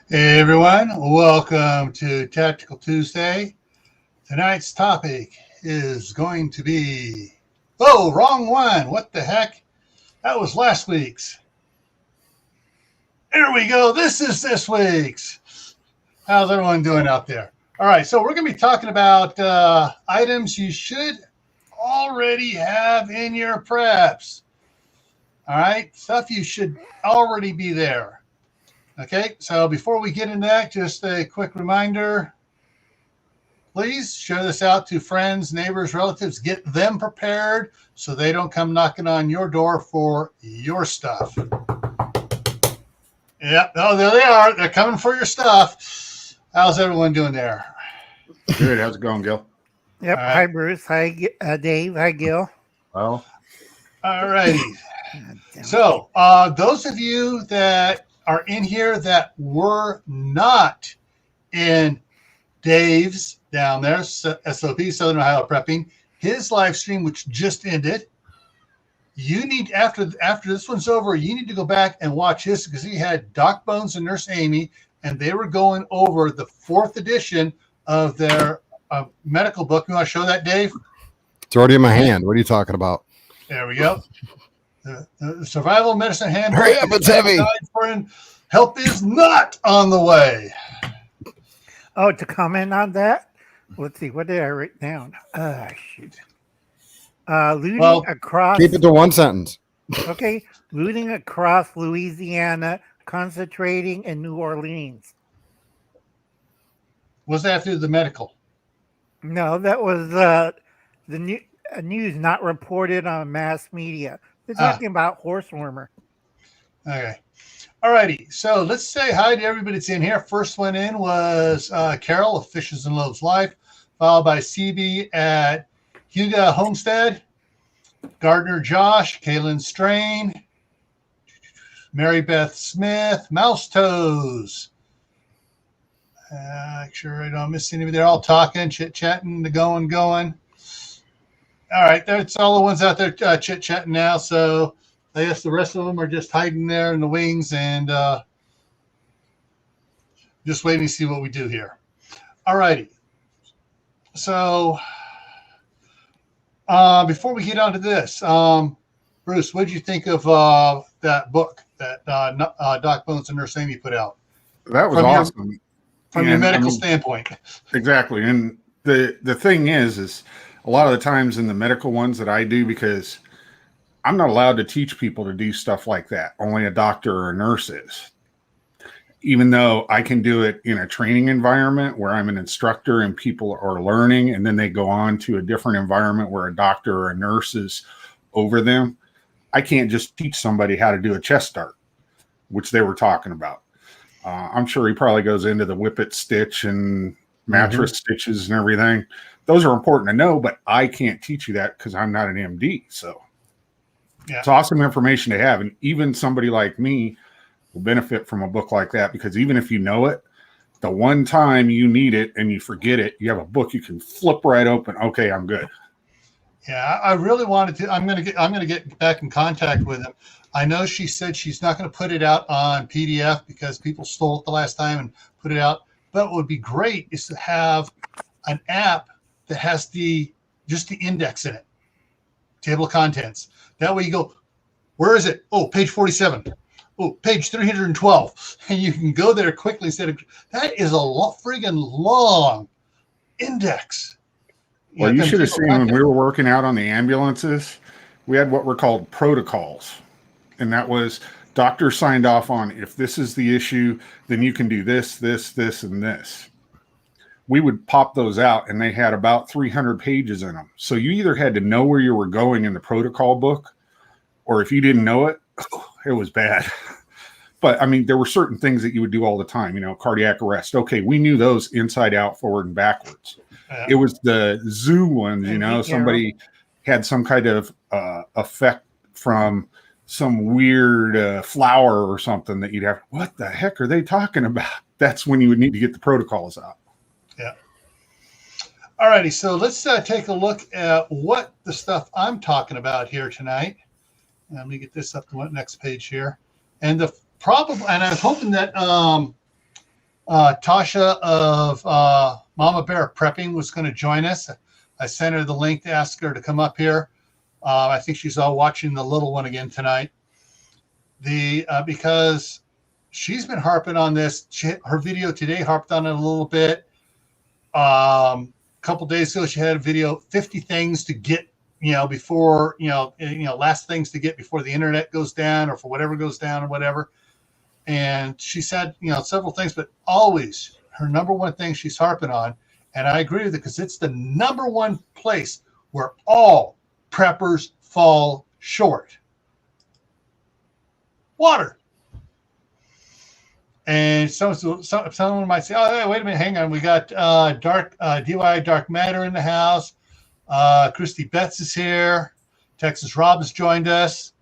Hey everyone, welcome to Tactical Tuesday. Tonight's topic is going to be, oh, wrong one. What the heck? That was last week's. There we go. This is this week's. How's everyone doing out there? All right, so we're going to be talking about items you should already have in your preps. All right, stuff you should already be there. Okay, so before we get into that, just a quick reminder. Please share this out to friends, neighbors, relatives. Get them prepared so they don't come knocking on your door for your stuff. Yeah, oh, there they are. They're coming for your stuff. How's everyone doing there? Good. How's it going, Gil? Yep. Right. Hi, Bruce. Hi, Dave. Hi, Gil. Well, all righty. So those of you that are in here that were not in Dave's down there, SOP, Southern Ohio Prepping, his live stream, which just ended. You need, after this one's over, you need to go back and watch his because he had Doc Bones and Nurse Amy, and they were going over the 4th edition of their medical book. You want to show that, Dave? It's already in my hand. What are you talking about? There we go. The Survival Medicine Handbook. Hurry up, it's heavy. Help is not on the way. Oh, to comment on that? Let's see. What did I write down? Shoot. Looting across. Keep it to one sentence. Okay. Looting across Louisiana, concentrating in New Orleans. Was that through the medical? No, that was the news not reported on mass media. They're talking about horsewormer. Okay. All righty. So let's say hi to everybody that's in here. First one in was Carol of Fishes and Loaves Life, followed by CB at Huga Homestead, Gardner Josh, Kaylin Strain, Mary Beth Smith, Mouse Toes. Make sure I don't miss anybody. They're all talking, chit-chatting, going. All right, that's all the ones out there chit-chatting now. So I guess the rest of them are just hiding there in the wings and just waiting to see what we do here. All righty. So before we get on to this, Bruce, what did you think of that book that Doc Bones and Nurse Amy put out? that was awesome. From your medical standpoint. Exactly. And the thing is a lot of the times in the medical ones that I do, because I'm not allowed to teach people to do stuff like that. Only a doctor or a nurse is. Even though I can do it in a training environment where I'm an instructor and people are learning, and then they go on to a different environment where a doctor or a nurse is over them. I can't just teach somebody how to do a chest dart, which they were talking about. I'm sure he probably goes into the whippet stitch and mattress stitches and everything. Those are important to know, but I can't teach you that because I'm not an MD. So yeah. It's awesome information to have. And even somebody like me will benefit from a book like that, because even if you know it, the one time you need it and you forget it, you have a book you can flip right open. Okay, I'm good. Yeah, I really wanted to. I'm gonna get back in contact with him. I know she said she's not going to put it out on PDF because people stole it the last time and put it out. But what would be great is to have an app that has just the index in it, table of contents. That way you go, where is it? Oh, page 47. Oh, page 312. And you can go there quickly instead of, that is a friggin' long index. Well, you should have seen when we were working out on the ambulances, we had what were called protocols. And that was doctors signed off on, if this is the issue, then you can do this, this, this, and this. We would pop those out, and they had about 300 pages in them. So you either had to know where you were going in the protocol book, or if you didn't know it, it was bad. But, I mean, there were certain things that you would do all the time, cardiac arrest. Okay, we knew those inside out, forward, and backwards. It was the zoo ones, somebody had some kind of effect from some weird flower or something that you'd have, what the heck are they talking about? That's when you would need to get the protocols out. Yeah. All righty. So let's take a look at what the stuff I'm talking about here tonight. Let me get this up to the next page here. And the problem, and I was hoping that Tasha of Mama Bear Prepping was going to join us. I sent her the link to ask her to come up here. I think she's all watching the little one again tonight. Because she's been harping on this. Her video today harped on it a little bit. A couple days ago, she had a video, 50 things to get, before, last things to get before the internet goes down or for whatever goes down or whatever. And she said, several things, but always her number one thing she's harping on. And I agree with it because it's the number one place where all preppers fall short. Water. And someone might say, oh, hey, wait a minute, hang on. We got DIY Dark Matter in the house. Christy Betts is here. Texas Rob has joined us.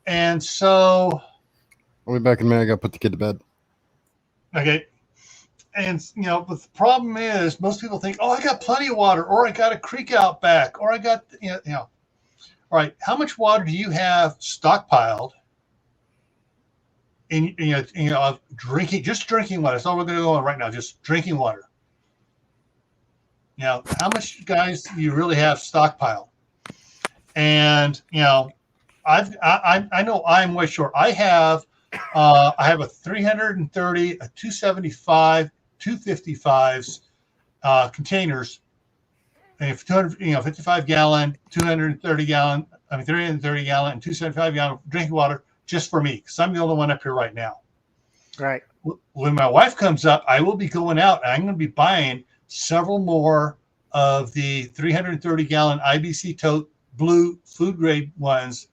And so... I'll be back in a minute. I got to put the kid to bed. Okay. And, but the problem is most people think, oh, I got plenty of water, or I got a creek out back, or I got, All right, how much water do you have stockpiled in, drinking water? That's all we're going to go on right now, just drinking water. How much, guys, do you really have stockpiled? And, I know I'm way short. I have a 330, a 275, 255s containers, and 55 gallon, 230 gallon, 330 gallon, and 275 gallon drinking water just for me, because I'm the only one up here right now. Right. When my wife comes up, I will be going out and I'm going to be buying several more of the 330 gallon IBC tote blue food grade ones.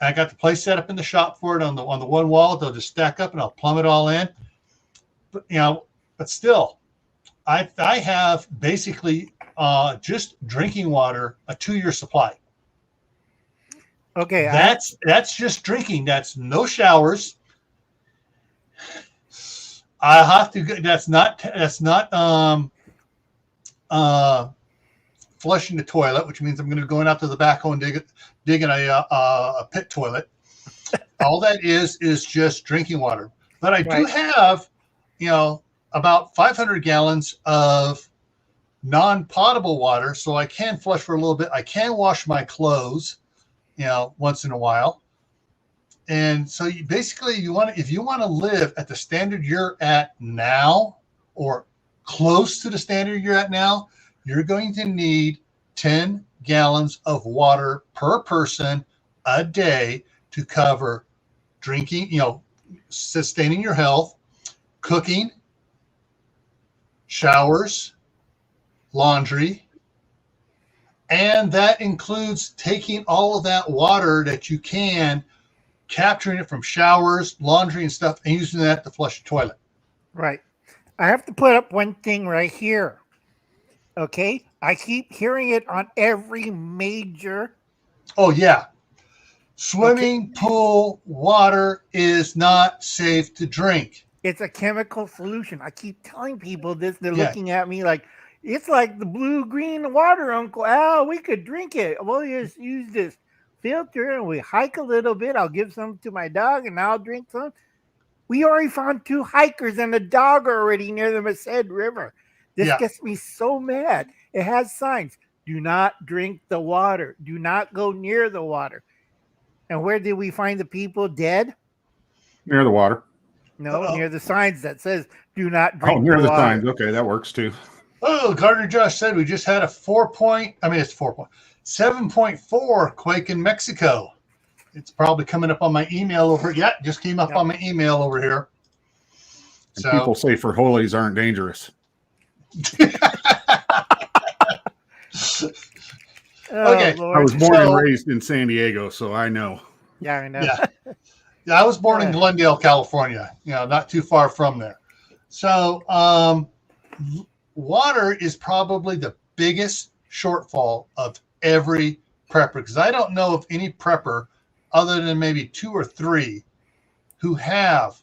I got the place set up in the shop for it on the one wall. They'll just stack up and I'll plumb it all in. But but still, I have basically just drinking water, a 2-year supply. Okay, that's just drinking. That's no showers. I have to. That's not flushing the toilet, which means I'm going to be going out to the backhoe and digging a pit toilet. All that is just drinking water. But I do have, about 500 gallons of non-potable water, so I can flush for a little bit. I can wash my clothes, once in a while. And so basically, if you want to live at the standard you're at now, or close to the standard you're at now, you're going to need 10 gallons of water per person a day to cover drinking, sustaining your health, cooking, showers, laundry, and that includes taking all of that water that you can, capturing it from showers, laundry, and stuff, and using that to flush the toilet. Right. I have to put up one thing right here. Okay? I keep hearing it on every major. Oh, yeah. Swimming pool water is not safe to drink. It's a chemical solution. I keep telling people this. They're looking at me like, it's like the blue-green water, Uncle Al. We could drink it. We'll just use this filter and we hike a little bit. I'll give some to my dog and I'll drink some. We already found 2 hikers and a dog already near the Merced River. This gets me so mad. It has signs. Do not drink the water. Do not go near the water. And where did we find the people dead? Near the water. No, near the signs that says do not drink. Oh, near the water. signs. Okay, that works too. Oh, Gardner Josh said we just had a 7.4 quake in Mexico. It's probably coming up on my email over. Yeah, just came up on my email over here. And people say frijoles aren't dangerous. Okay. Lord. I was born and raised in San Diego, so I know. Yeah, I know. Yeah, I was born in Glendale, California. Not too far from there. So, water is probably the biggest shortfall of every prepper, because I don't know of any prepper other than maybe 2 or 3 who have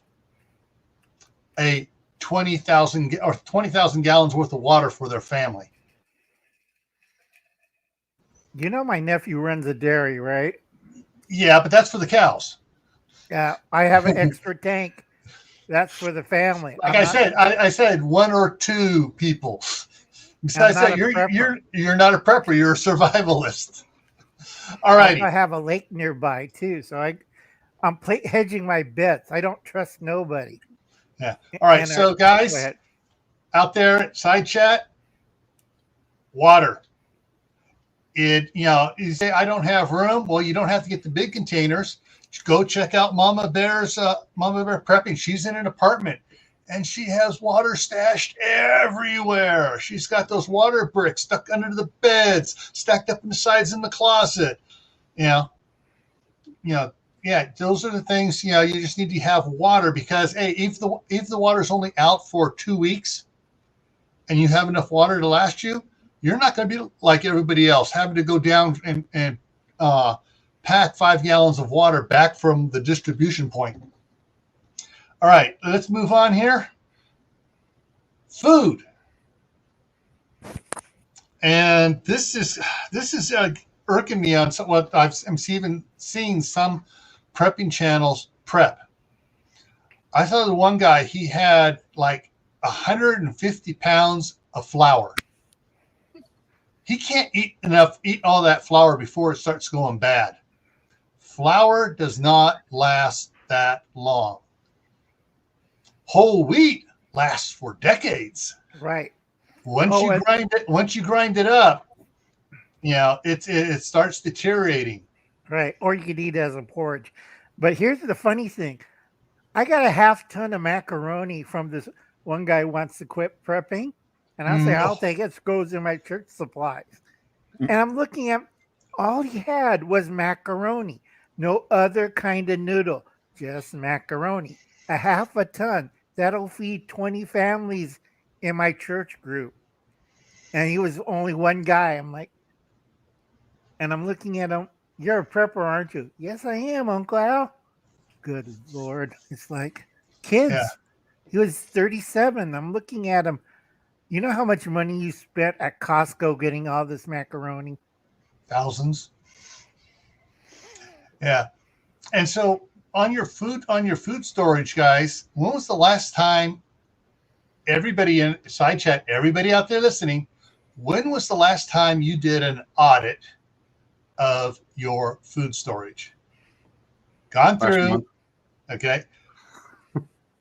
a 20,000 gallons worth of water for their family. My nephew runs a dairy, right? Yeah, but that's for the cows. Yeah, I have an extra tank. That's for the family. Like I said, one or two people. Besides that, you're not a prepper. You're a survivalist. All righty. I have a lake nearby too, so I'm hedging my bets. I don't trust nobody. Yeah. All right. So guys, out there, side chat, water. You say I don't have room. Well, you don't have to get the big containers. Just go check out Mama Bear Prepping. She's in an apartment and she has water stashed everywhere. She's got those water bricks stuck under the beds, stacked up in the sides in the closet. Yeah, those are the things, you just need to have water because, hey, if the water's only out for 2 weeks and you have enough water to last you, you're not going to be like everybody else, having to go down and pack 5 gallons of water back from the distribution point. All right, let's move on here. Food. And this is irking me on what I'm even seeing some prepping channels prep. I saw the one guy, he had like 150 pounds of flour. He can't eat all that flour before it starts going bad. Flour does not last that long. Whole wheat lasts for decades. Right. Once you grind it up, it starts deteriorating. Right. Or you could eat it as a porridge. But here's the funny thing. I got a half ton of macaroni from this one guy who wants to quit prepping. And I say, I'll take it. It goes in my church supplies. And I'm looking at all he had was macaroni. No other kind of noodle. Just macaroni. A half a ton. That'll feed 20 families in my church group. And he was only one guy. I'm like, and I'm looking at him. You're a prepper, aren't you? Yes, I am, Uncle Al. Good Lord. It's like kids. Yeah. He was 37. I'm looking at him. You know how much money you spent at Costco getting all this macaroni? Thousands. Yeah. And so on your food storage, guys, when was the last time everybody in side chat, everybody out there listening, when was the last time you did an audit of your food storage? Gone through. Okay.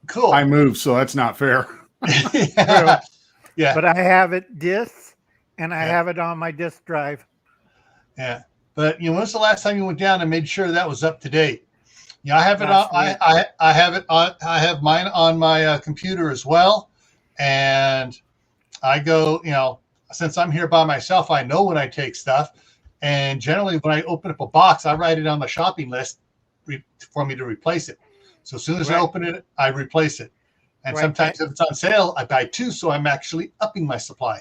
Cool. I moved, so that's not fair. Yeah. Yeah. But I have it disc and I have it on my disk drive. Yeah. But when was the last time you went down and made sure that was up to date? I have it on. I have it on. I have mine on my computer as well, and I go. Since I'm here by myself, I know when I take stuff, and generally when I open up a box, I write it on the shopping list for me to replace it. So as soon as I open it, I replace it. And sometimes if it's on sale, I buy 2, so I'm actually upping my supply.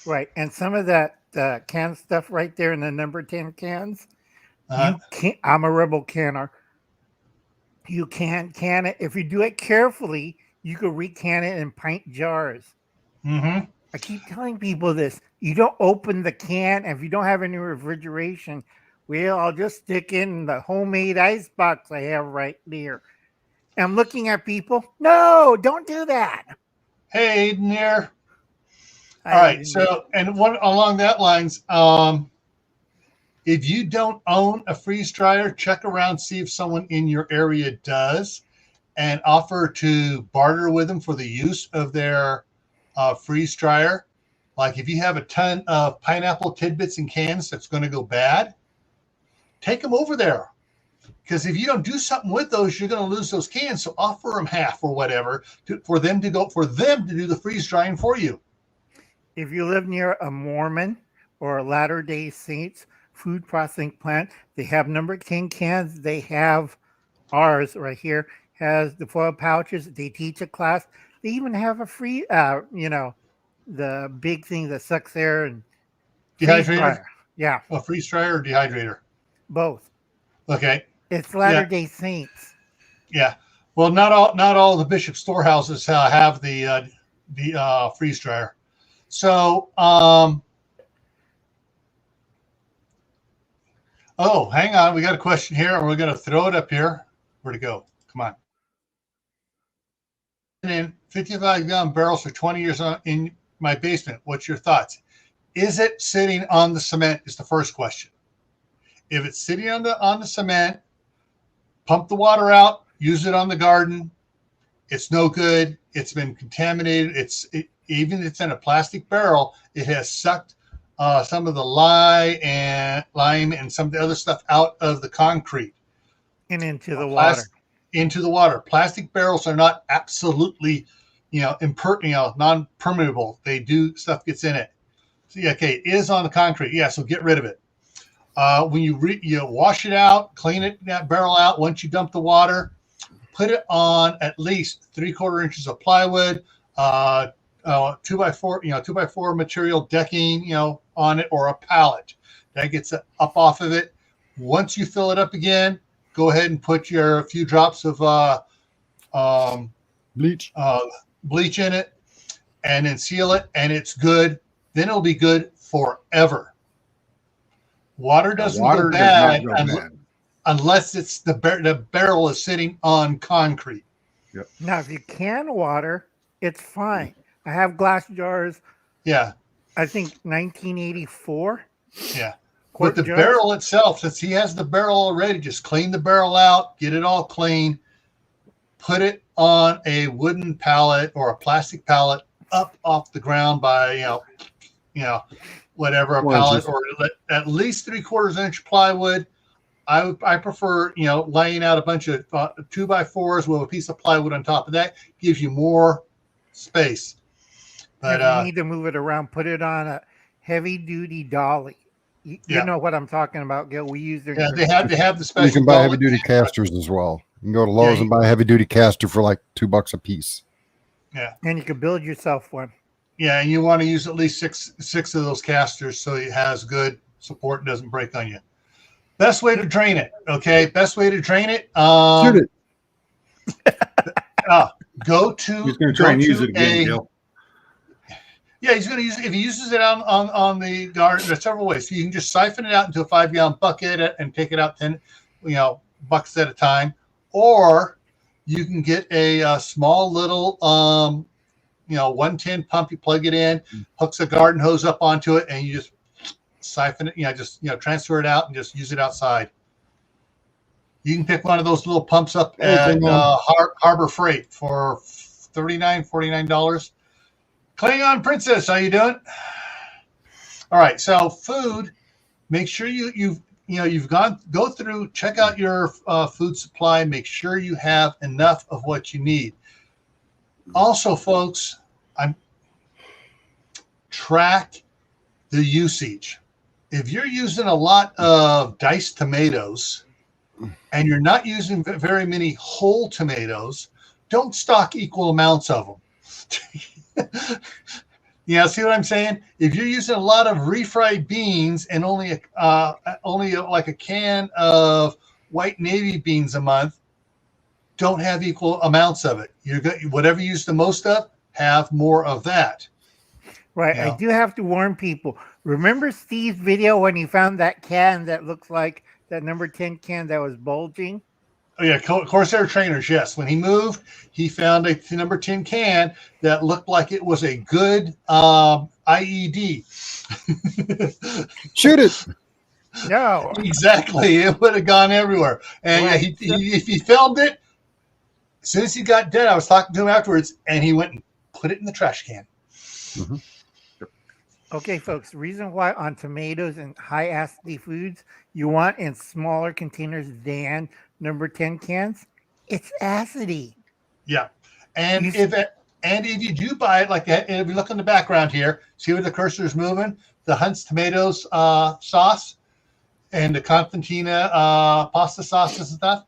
Right, and some of that canned stuff right there in the number 10 cans. You can't. I'm a rebel canner. You can't can it. If you do it carefully, you could recan it in pint jars. Mm-hmm. I keep telling people this. You don't open the can. If you don't have any refrigeration, well, I'll just stick in the homemade ice box I have right there. And I'm looking at people. No, don't do that. Hey, Aiden here. All right. So, and one along that lines, if you don't own a freeze dryer, check around, see if someone in your area does, and offer to barter with them for the use of their freeze dryer. Like if you have a ton of pineapple tidbits in cans that's going to go bad, take them over there. Because if you don't do something with those, you're going to lose those cans. So offer them half or whatever for them to do the freeze drying for you. If you live near a Mormon or a Latter-day Saints food processing plant, they have number 10 cans. They have ours right here, has the foil pouches. They teach a class. They even have a free, the big thing that sucks air and dehydrator. Yeah. A freeze dryer or dehydrator? Both. Okay. It's Latter-day Saints. Yeah. Well, not all the bishop storehouses have the freeze dryer. So, hang on. We got a question here, and we're going to throw it up here. Where'd it go? Come on. in 55-gallon barrels for 20 years in my basement. What's your thoughts? Is it sitting on the cement is the first question. If it's sitting on the cement, pump the water out, use it on the garden. It's no good. It's been contaminated. Even if it's in a plastic barrel, it has sucked some of the lime and some of the other stuff out of the concrete and into the water. Into the water. Plastic barrels are not absolutely, non-permeable. They do stuff gets in it. So, okay, it is on the concrete. Yeah, so get rid of it. When you wash it out, clean that barrel out. Once you dump the water, put it on at least 3/4 inches of plywood, 2x4, 2x4 material decking, on it, or a pallet. That gets it up off of it. Once you fill it up again, go ahead and put your few drops of bleach in it, and then seal it, and it's good. Then it'll be good forever. Water doesn't go bad unless it's the barrel is sitting on concrete. Yep. Now, if you can water, it's fine. I have glass jars. Yeah. I think 1984. Yeah. But the barrel itself, since he has the barrel already, just clean the barrel out, get it all clean, put it on a wooden pallet or a plastic pallet up off the ground by, whatever, a pallet, or at least 3/4 inch plywood. I prefer, laying out a bunch of 2x4s with a piece of plywood on top of that. Gives you more space. But if you need to move it around, put it on a heavy duty dolly. You know what I'm talking about, Gil. We use their they have the special. You can buy heavy duty casters as well. You can go to Lowe's and buy a heavy duty caster for like $2 a piece. Yeah, and you can build yourself one. Yeah, and you want to use at least six of those casters so it has good support and doesn't break on you. Best way to drain it, okay? Best way to drain it. Shoot it. Go to. He's going to try and use it again, Gil. Yeah, he's going to use it. If he uses it on the garden, there's several ways. So you can just siphon it out into a 5-gallon bucket and take it out 10, buckets at a time, or you can get a small little 110 pump. You plug it in, hooks a garden hose up onto it, and you just siphon it. Transfer it out and just use it outside. You can pick one of those little pumps up at Harbor Freight for $49. Klingon Princess, how you doing? All right, so food. Make sure you've go through, check out your food supply. Make sure you have enough of what you need. Also, folks, track the usage. If you're using a lot of diced tomatoes and you're not using very many whole tomatoes, don't stock equal amounts of them. See what I'm saying? If you're using a lot of refried beans and only like a can of white navy beans a month, don't have equal amounts of it. Whatever you use the most of, have more of that. Right. I do have to warn people. Remember Steve's video when he found that can that looks like that number 10 can that was bulging? Oh, yeah, Corsair trainers, yes. When he moved, he found a number 10 can that looked like it was a good IED. Shoot it. No. Exactly. It would have gone everywhere. And right. he filmed it. As soon as he got dead, I was talking to him afterwards, and he went and put it in the trash can. Mm-hmm. Okay, folks, the reason why on tomatoes and high acidity foods you want in smaller containers than number 10 cans, it's acidy. Yeah. And if you do buy it, like that, if you look in the background here, see where the cursor is moving, the Hunt's Tomatoes sauce and the Constantina pasta sauces and stuff,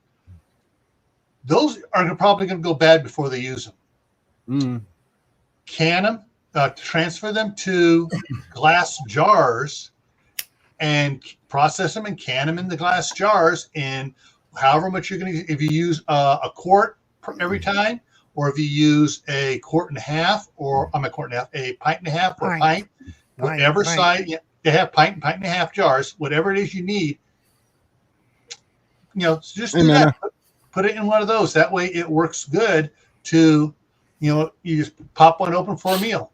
those are probably going to go bad before they use them. Mm. Can them. Transfer them to glass jars and process them and can them in the glass jars in however much you're going to. If you use a quart every time, or if you use a quart and a half, or a pint and a half, or a pint, whatever size they have, pint and a half jars, whatever it is you need. Just do that. Put it in one of those. That way, it works good to you just pop one open for a meal.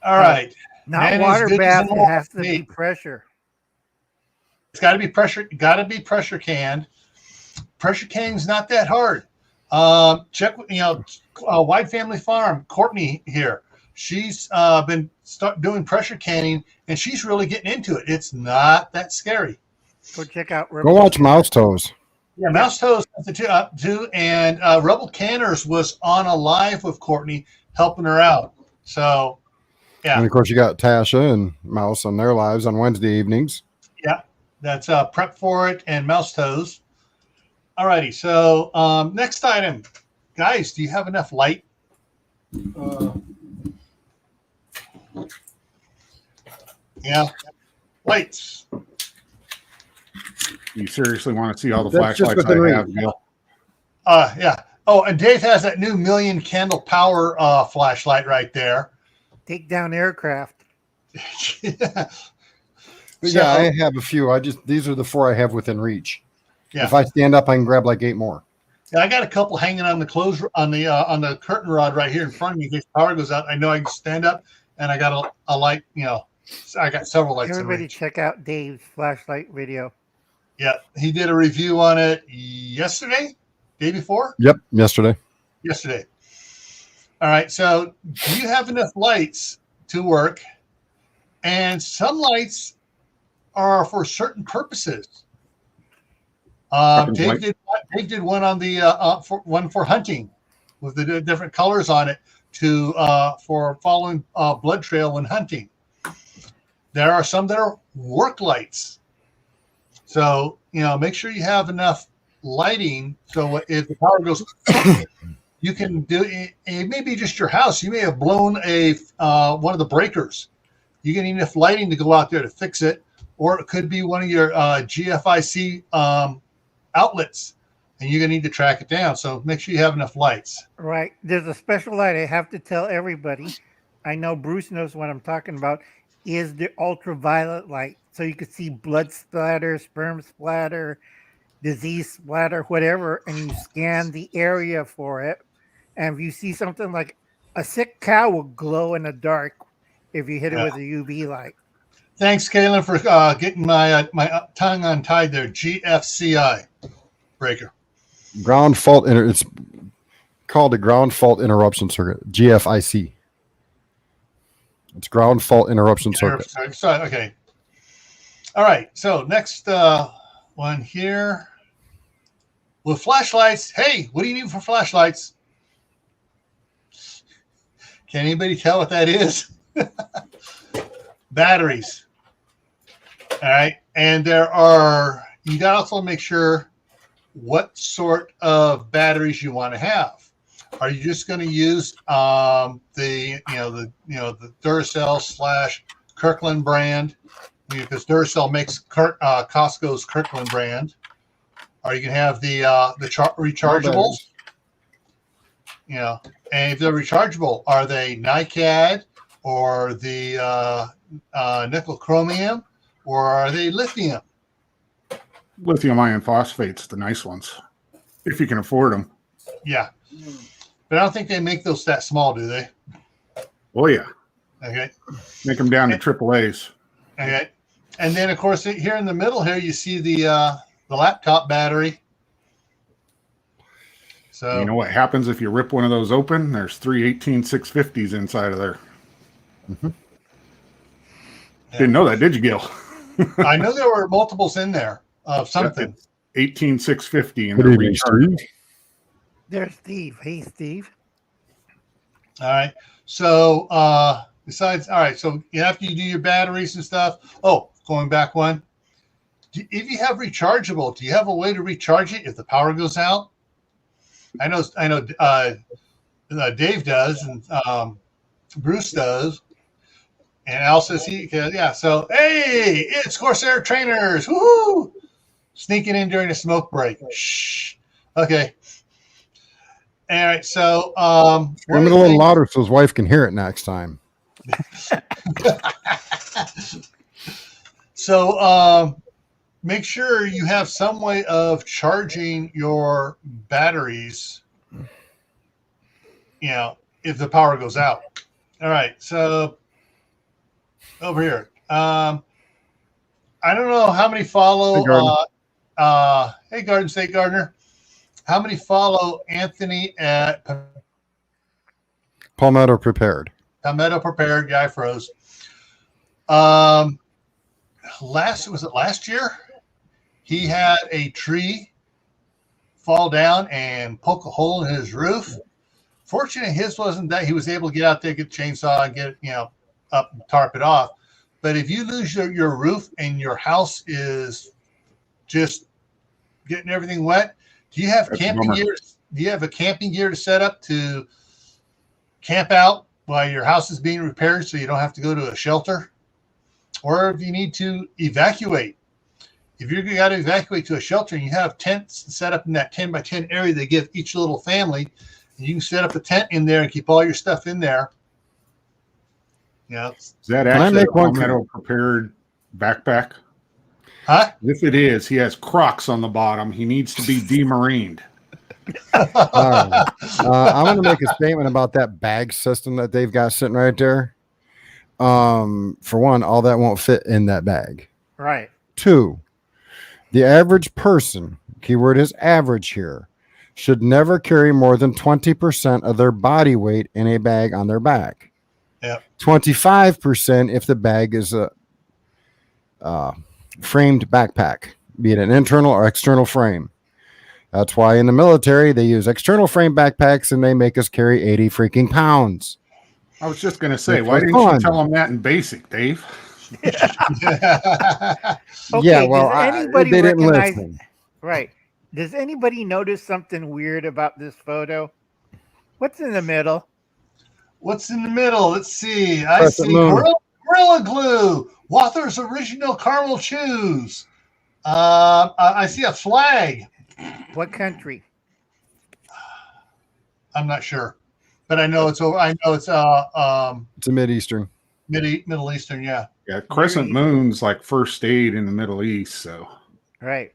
All right. Not Man, water as good as bath. an It has to old be meat. pressure. It's got to be pressure. Got to be pressure canned. Pressure canning is not that hard. Check, Wide Family Farm. Courtney here. She's been doing pressure canning, and she's really getting into it. It's not that scary. Go check out. Go watch Mouse Toes. Yeah, Mouse Toes too, and Rebel Canners was on a live with Courtney, helping her out. So, yeah. And of course, you got Tasha and Mouse on their lives on Wednesday evenings. Yeah, that's Prep For It and Mouse Toes. Alrighty, so next item. Guys, do you have enough light? Yeah, lights. You seriously want to see all the That's just flashlights within I have, reach. Bill? Yeah. Oh, and Dave has that new 1,000,000 candle power flashlight right there. Take down aircraft. Yeah. But yeah, I have a few. These are the 4 I have within reach. Yeah. If I stand up, I can grab like 8 more. Yeah, I got a couple hanging on the on the curtain rod right here in front of me in case power goes out. I know I can stand up, and I got a light. I got several lights. Everybody, check out Dave's flashlight video. Yeah, he did a review on it yesterday, day before. Yep, yesterday. All right, so do you have enough lights to work? And some lights are for certain purposes. Dave did one on the one for hunting with the different colors on it for following blood trail when hunting. There are some that are work lights. So, make sure you have enough lighting. So if the power goes, you can do it. It may be just your house. You may have blown one of the breakers. You get enough lighting to go out there to fix it. Or it could be one of your GFIC outlets, and you're going to need to track it down. So make sure you have enough lights. Right. There's a special light I have to tell everybody. I know Bruce knows what I'm talking about. Is the ultraviolet light. So you can see blood splatter, sperm splatter, disease splatter, whatever, and you scan the area for it. And if you see something like a sick cow will glow in the dark if you hit it with a UV light. Thanks, Kaylin, for getting my tongue untied there. GFCI breaker. Ground fault. It's called a ground fault interruption circuit. GFIC. It's ground fault interruption circuit. Okay. All right. So next one here. With flashlights. Hey, what do you need for flashlights? Can anybody tell what that is? Batteries. All right. And you got to also make sure what sort of batteries you want to have. Are you just going to use the Duracell / Kirkland brand? Because Duracell makes Costco's Kirkland brand. Are you going to have the rechargeables? And if they're rechargeable, are they NiCad or the nickel chromium, or are they lithium? Lithium iron phosphate's the nice ones, if you can afford them. Yeah. But I don't think they make those that small, do they? Oh, yeah. Okay. Make them down to AAAs. Okay. And then, of course, here in the middle here, you see the laptop battery. So you know what happens if you rip one of those open? There's 3 18650s inside of there. Mm-hmm. Yeah. Didn't know that, did you, Gil? I know there were multiples in there of something. 18650 and Good they're evening, rechargeable. Steve. There's Steve. Hey, Steve. All right. So so after you do your batteries and stuff. Oh, going back one. If you have rechargeable, do you have a way to recharge it if the power goes out? I know. Dave does, and Bruce does, and Al says yeah. So hey, it's Corsair Trainers. Woohoo! Sneaking in during a smoke break. Shh. Okay. All right. So Scream it a little louder so his wife can hear it next time. So make sure you have some way of charging your batteries if the power goes out. All right, so over here. I don't know how many follow. Hey, Garden State Gardener. How many follow Anthony at Palmetto Prepared? Palmetto Prepared. Yeah, I froze. Was it last year? He had a tree fall down and poke a hole in his roof. Fortunately, his wasn't that. He was able to get out there, get a chainsaw, and get it, up and tarp it off. But if you lose your roof and your house is just getting everything wet, do you have camping gear? Do you have a camping gear to set up to camp out while your house is being repaired, so you don't have to go to a shelter? Or if you need to evacuate, if you're got to evacuate to a shelter and you have tents set up in that 10 by 10 area they give each little family, you can set up a tent in there and keep all your stuff in there. Is that actually a Palmetto Prepared backpack? Huh? If it is, he has Crocs on the bottom. He needs to be demarined. I'm going to make a statement about that bag system that they've got sitting right there. For one, all that won't fit in that bag. Right. 2, the average person, keyword is average here, should never carry more than 20% of their body weight in a bag on their back. Yeah. 25% if the bag is a framed backpack, be it an internal or external frame. That's why in the military they use external frame backpacks and they make us carry 80 freaking pounds. I was just going to say, why didn't you tell them that in basic, Dave? Okay, yeah, well, they didn't listen. Right. Does anybody notice something weird about this photo? What's in the middle? What's in the middle? Let's see. I see Gorilla Glue, Walther's Original Caramel Chews. I see a flag. What country? I'm not sure, but I know it's over. I know it's a Mideastern. Middle Eastern, yeah. Yeah, crescent moon's like first aid in the Middle East, so. Right.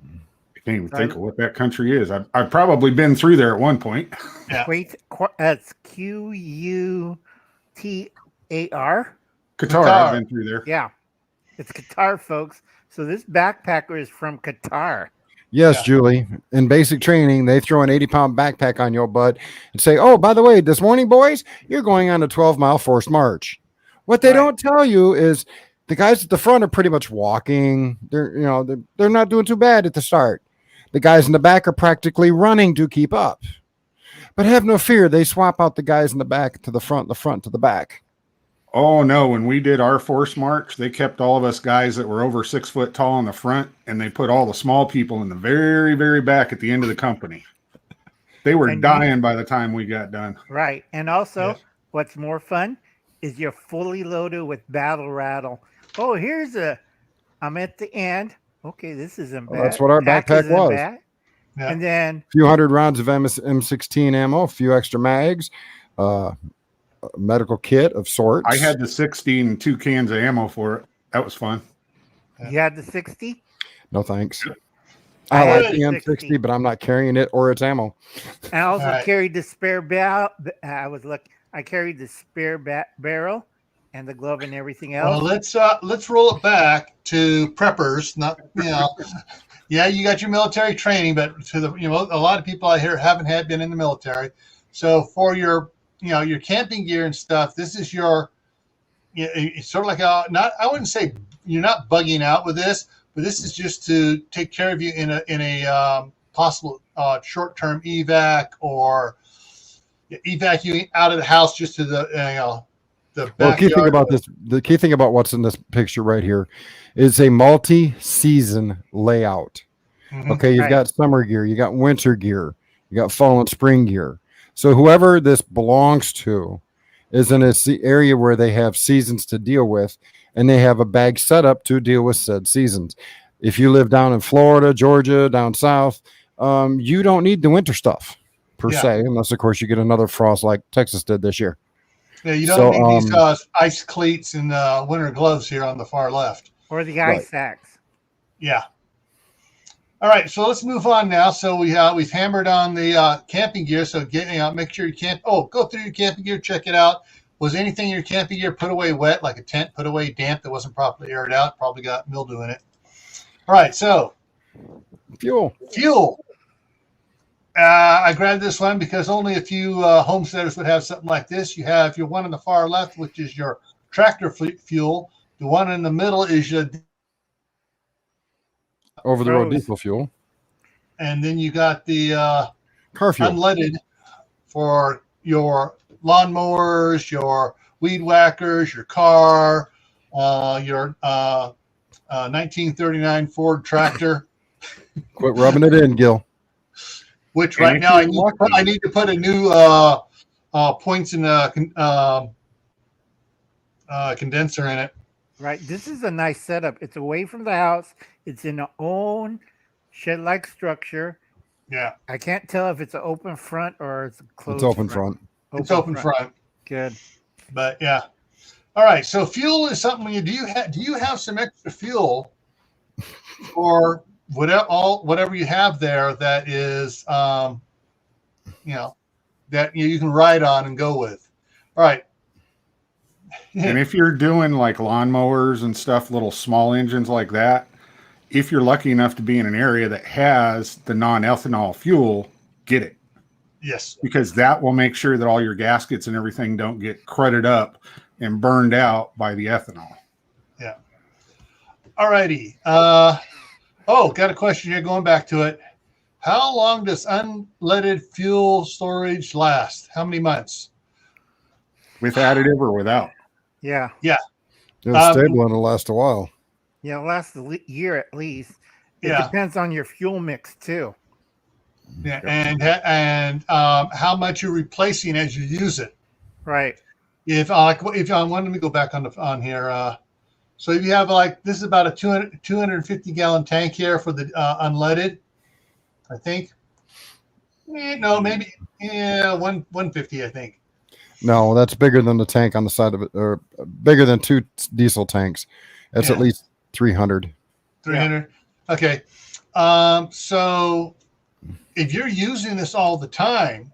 I can't even think of what that country is. I've probably been through there at one point. Yeah. That's Qutar. Qatar, I've been through there. Yeah. It's Qatar, folks. So this backpacker is from Qatar. Yes, yeah. Julie. In basic training, they throw an 80-pound backpack on your butt and say, oh, by the way, this morning, boys, you're going on a 12-mile forced march. What they don't tell you is the guys at the front are pretty much walking. They're not doing too bad at the start. The guys in the back are practically running to keep up. But have no fear, they swap out the guys in the back to the front to the back. Oh, no. When we did our force march, they kept all of us guys that were over 6 foot tall in the front, and they put all the small people in the very, very back at the end of the company. They were dying by the time we got done. Right. And also, what's more fun is you're fully loaded with battle rattle. Oh, I'm at the end. Okay, this isn't bad. That's what our backpack was. Yeah. And then a few hundred rounds of M16 ammo, a few extra mags, a medical kit of sorts. I had the 60 and 2 cans of ammo for it. That was fun. You had the 60? No, thanks. I like the M60, but I'm not carrying it or its ammo. I also carried the spare barrel. I carried the spare barrel and the glove and everything else. Well, let's roll it back to preppers. Not yeah, you got your military training, but to the a lot of people out here haven't been in the military. So for your your camping gear and stuff, this is your it's sort of like I wouldn't say you're not bugging out with this, but this is just to take care of you in a possible short-term evac or evacuating out of the house just to the backyard. Well, the key thing about what's in this picture right here is a multi-season layout. Mm-hmm. Okay, you've got summer gear, you got winter gear, you got fall and spring gear. So whoever this belongs to is in a area where they have seasons to deal with, and they have a bag set up to deal with said seasons. If you live down in Florida, Georgia, down south, you don't need the winter stuff per se, unless of course you get another frost like Texas did this year. Yeah, you don't need these ice cleats and winter gloves here on the far left. Or the ice sacks. Yeah. All right, so let's move on now. So we've hammered on the camping gear. So make sure you go through your camping gear, check it out. Was anything in your camping gear put away wet, like a tent put away damp that wasn't properly aired out? Probably got mildew in it. All right, so Fuel. I grabbed this one because only a few homesteaders would have something like this. You have your one on the far left, which is your tractor fuel. The one in the middle is your Over-the-road diesel fuel. And then you got the Car fuel. Unleaded for your lawnmowers, your weed whackers, your car, your 1939 Ford tractor. Quit rubbing it in, Gil. Which right now I need to put a new points in condenser in it. Right. This is a nice setup. It's away from the house. It's in its own shed-like structure. Yeah. I can't tell if it's an open front or it's a closed. It's open front. It's open front. Good. But yeah. All right. So fuel is something do you have some extra fuel or whatever you have there that is that you can ride on and go with. All right. And if you're doing like lawnmowers and stuff, little small engines like that, if you're lucky enough to be in an area that has the non-ethanol fuel, get it. Yes. Because that will make sure that all your gaskets and everything don't get crudded up and burned out by the ethanol. Yeah. All righty. Got a question here going back to it. How long does unleaded fuel storage last? How many months? With additive or without? Yeah. Yeah. It's stable and it'll last a while. Yeah, it'll last a year at least. It Yeah. depends on your fuel mix too. Yeah, and how much you're replacing as you use it. Right. If let me go back on here. So if you have this is about a 250 gallon tank here for the unleaded, I think. No, maybe 150, I think. No, that's bigger than the tank on the side of it, or bigger than 2 diesel tanks. That's at least 300. 300. Yeah. Okay. So if you're using this all the time,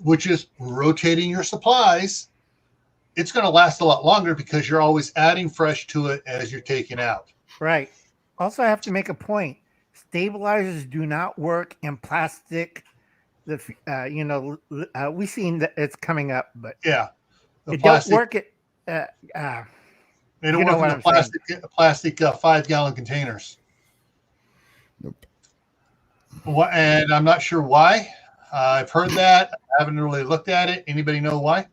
which is rotating your supplies, it's going to last a lot longer because you're always adding fresh to it as you're taking out. Right. Also, I have to make a point. Stabilizers do not work in plastic. We've seen that it's coming up, but yeah, it don't work. They don't work in the plastic 5-gallon containers. Nope. And I'm not sure why. I've heard that. I haven't really looked at it. Anybody know why?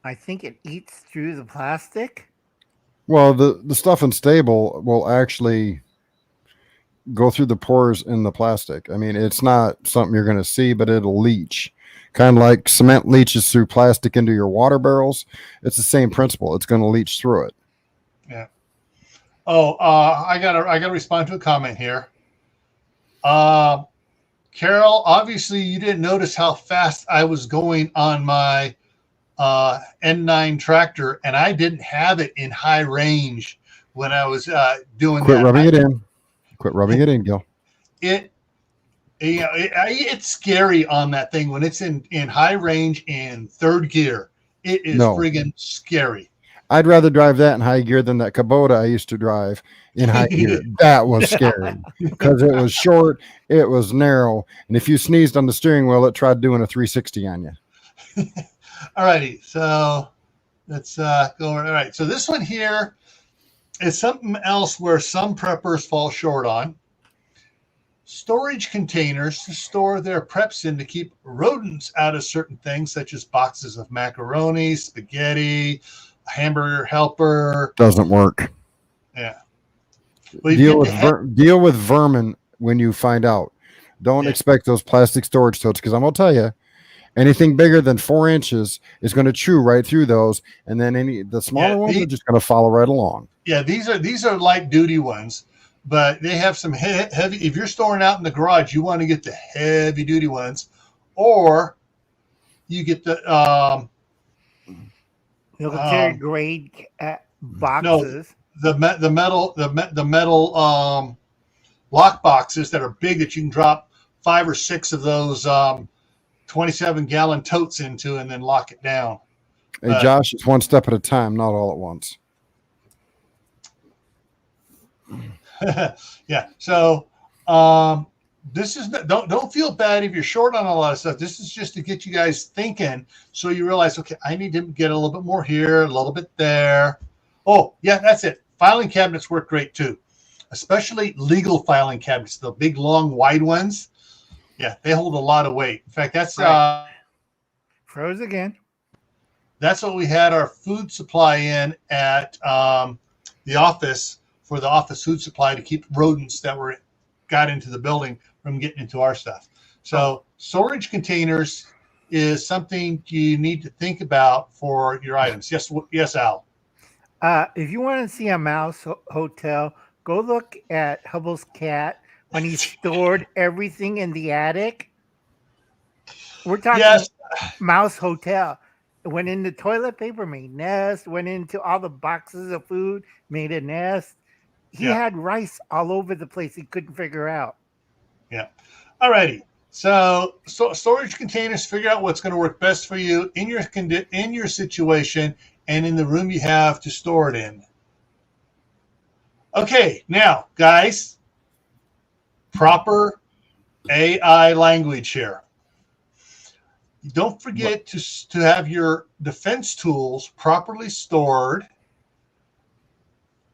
I think it eats through the plastic. Well, the stuff in stable will actually go through the pores in the plastic. I mean, it's not something you're going to see, but it'll leach. Kind of like cement leaches through plastic into your water barrels. It's the same principle. It's going to leach through it. Yeah. I gotta respond to a comment here. Carol, obviously you didn't notice how fast I was going on my N9 tractor, and I didn't have it in high range when I was doing Quit that. rubbing it in. Quit rubbing it in, Gil. It's scary on that thing when it's in high range in third gear. It is friggin' scary. I'd rather drive that in high gear than that Kubota I used to drive in high gear. That was scary because it was short, it was narrow, and if you sneezed on the steering wheel, it tried doing a 360 on you. All righty, so let's go over. All right, so this one here is something else where some preppers fall short on. Storage containers to store their preps in to keep rodents out of certain things, such as boxes of macaroni, spaghetti, a hamburger helper. Doesn't work. Yeah. Well, deal with vermin when you find out. Don't expect those plastic storage totes, because I'm going to tell you, anything bigger than 4 inches is going to chew right through those, and then the smaller ones are just going to follow right along. Yeah, these are light duty ones, but they have some heavy. If you're storing out in the garage, you want to get the heavy duty ones, or you get the military grade boxes. No, the metal lock boxes that are big that you can drop 5 or 6 of those 27-gallon totes into and then lock it down. Hey, Josh, it's one step at a time, not all at once. Yeah. So this is don't feel bad if you're short on a lot of stuff. This is just to get you guys thinking, so you realize, okay, I need to get a little bit more here, a little bit there. Oh, yeah, that's it. Filing cabinets work great too, especially legal filing cabinets, the big, long, wide ones. Yeah, they hold a lot of weight. In fact, that's froze again. That's what we had our food supply in at the office, for the office food supply, to keep rodents that got into the building from getting into our stuff. So storage containers is something you need to think about for your items. Yes, Al. If you want to see a mouse hotel, go look at Hubble's cat when he stored everything in the attic. We're talking mouse hotel. Went into toilet paper, made nest, went into all the boxes of food, made a nest. He had rice all over the place he couldn't figure out. Yeah. All righty. So storage containers, figure out what's going to work best for you in your situation and in the room you have to store it in. Okay, now, guys, proper AI language here. Don't forget to have your defense tools properly stored,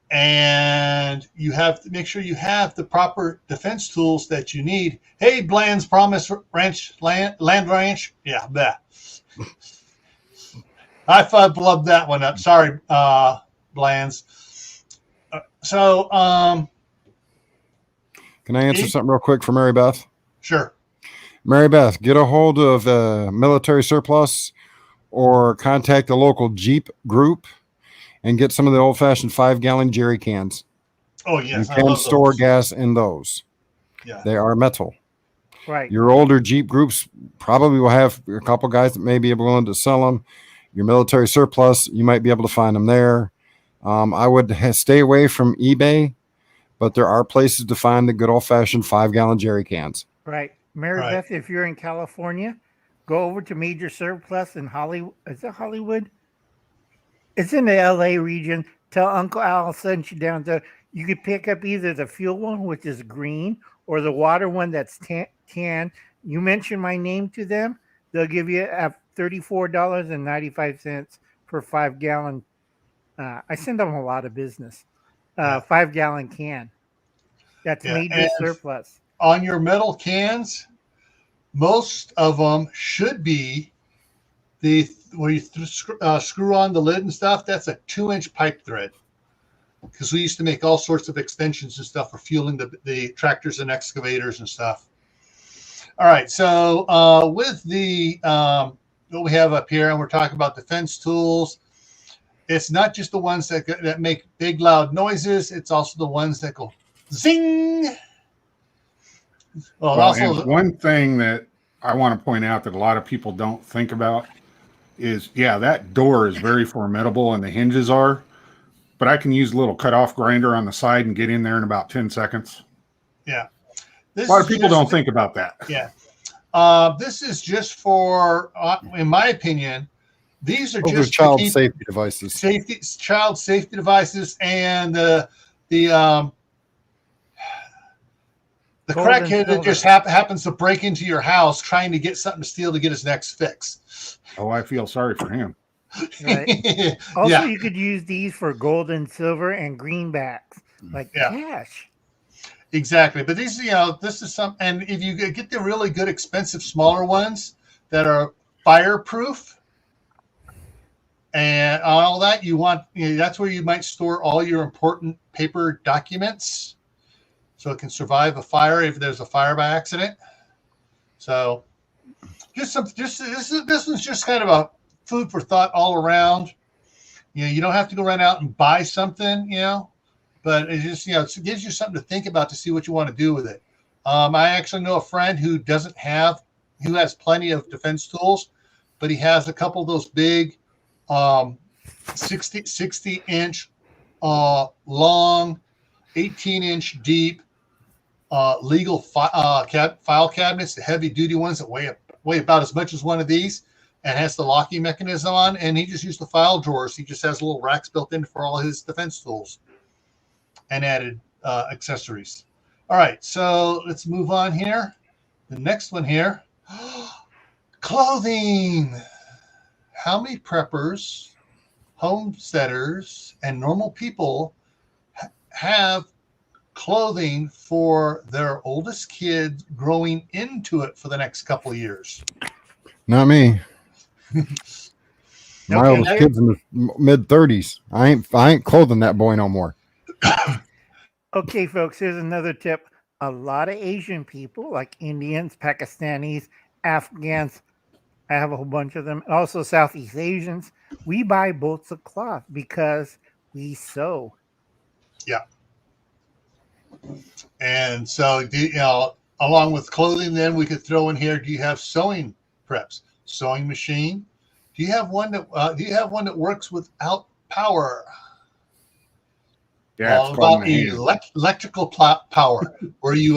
and you have to make sure you have the proper defense tools that you need. Hey, Bland's Promise Ranch, Land Ranch. Yeah, that. I flubbed that one up. Sorry, Bland's. Can I answer something real quick for Mary Beth? Sure. Mary Beth, get a hold of Military Surplus or contact the local Jeep group and get some of the old-fashioned 5-gallon jerry cans. Oh, yes. You can store gas in those. Yeah. They are metal. Right. Your older Jeep groups probably will have a couple guys that may be willing to sell them. Your Military Surplus, you might be able to find them there. I would stay away from eBay, but there are places to find the good old-fashioned 5-gallon jerry cans. Right. Mary Beth, if you're in California, go over to Major Surplus in Hollywood. Is it Hollywood? It's in the LA region. Tell Uncle Al send you down there. You could pick up either the fuel one, which is green, or the water one that's tan. You mention my name to them, they'll give you $34.95 per 5-gallon. I send them a lot of business. 5-gallon can. That's Major Surplus. On your metal cans, most of them should be where you screw on the lid and stuff. That's a 2-inch pipe thread, because we used to make all sorts of extensions and stuff for fueling the tractors and excavators and stuff. All right, so with the what we have up here, and we're talking about defense tools. It's not just the ones that make big loud noises. It's also the ones that go zing. And one thing that I want to point out that a lot of people don't think about is, that door is very formidable and the hinges are, but I can use a little cutoff grinder on the side and get in there in about 10 seconds. Yeah. A lot of people don't think about that. Yeah. This is just for, in my opinion, these are just child safety devices. Child safety devices, and the crackhead that just happens to break into your house trying to get something to steal to get his next fix. Oh, I feel sorry for him. Right. Also, you could use these for gold and silver and greenbacks, like cash. Exactly. But these, this is and if you get the really good, expensive, smaller ones that are fireproof and all that, that's where you might store all your important paper documents, so it can survive a fire if there's a fire by accident. So this is just kind of a food for thought all around. You don't have to go run out and buy something, but it just, it gives you something to think about to see what you want to do with it. I actually know a friend who has plenty of defense tools, but he has a couple of those big 60-inch long, 18-inch deep legal file cabinets, the heavy duty ones that weigh about as much as one of these, and has the locking mechanism on. And he just used the file drawers. He just has little racks built in for all his defense tools and added accessories. All right, so let's move on here. The next one here, clothing. How many preppers, homesteaders, and normal people have clothing for their oldest kids growing into it for the next couple of years? Not me. My oldest kid's in the mid-30s. I ain't clothing that boy no more. Okay, folks, here's another tip. A lot of Asian people, like Indians, Pakistanis, Afghans, I have a whole bunch of them, also Southeast Asians, we buy bolts of cloth because we sew. Yeah. And so, along with clothing, then we could throw in here, do you have sewing preps? Sewing machine? Do you have one that works without power? Yeah, all about electrical power, where you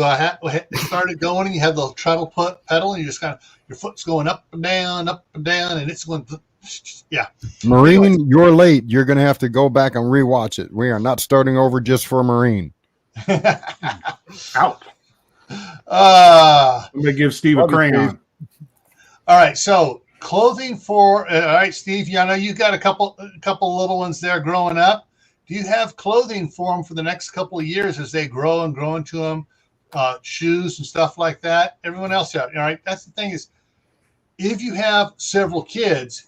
started going and you have the treadle pedal and you just your foot's going up and down, and it's going. Yeah. Marine, anyway. You're late. You're going to have to go back and rewatch it. We are not starting over just for Marine. Out. I'm going to give Steve a crayon. All right. So clothing for, all right, Steve, I know you got a couple little ones there growing up. Do you have clothing for them for the next couple of years as they grow into them, shoes and stuff like that? Everyone else out. All right. That's the thing is, if you have several kids,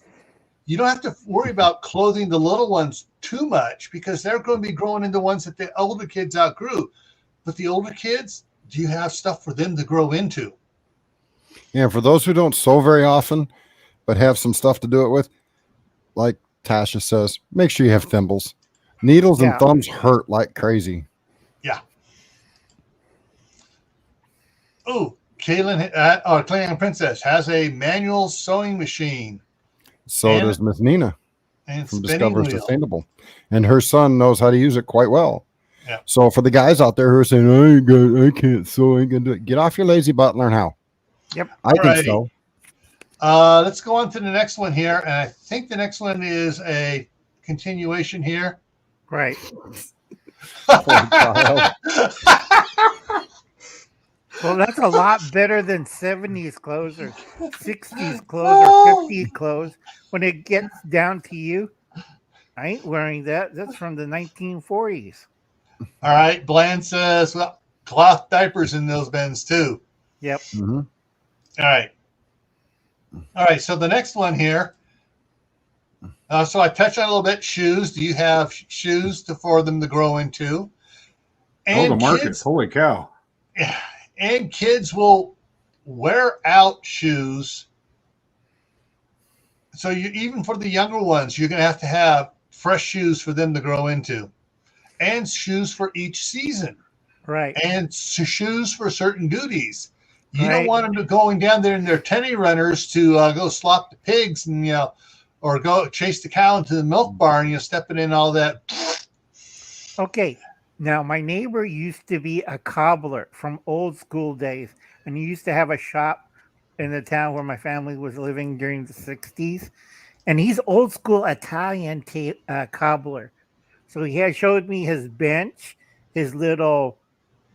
you don't have to worry about clothing the little ones too much because they're going to be growing into ones that the older kids outgrew. But the older kids, do you have stuff for them to grow into? Yeah, for those who don't sew very often, but have some stuff to do it with, like Tasha says, make sure you have thimbles. Needles and thumbs hurt like crazy. Yeah. Oh, Clayton Princess has a manual sewing machine. So does Miss Nina from Discover wheel. Sustainable. And her son knows how to use it quite well. Yeah. So for the guys out there who are saying, I can't sew, I ain't gonna do it, get off your lazy butt and learn how. Yep. I think so. Let's go on to the next one here. And I think the next one is a continuation here. Right. Well, that's a lot better than 70s clothes or 60s clothes or 50s clothes. When it gets down to you, I ain't wearing that. That's from the 1940s. All right. Bland says, well, cloth diapers in those bins too. Yep. Mm-hmm. All right. All right. So the next one here. So I touched on a little bit shoes. Do you have shoes for them to grow into? And the market. Holy cow. And kids will wear out shoes. So even for the younger ones, you're going to have fresh shoes for them to grow into. And shoes for each season. Right. And shoes for certain duties. You don't want them to going down there in their tenny runners to go slop the pigs and, or go chase the cow into the milk barn, stepping in all that. Okay. Now, my neighbor used to be a cobbler from old school days, and he used to have a shop in the town where my family was living during the 60s. And he's old school Italian cobbler. So he had showed me his bench, his little,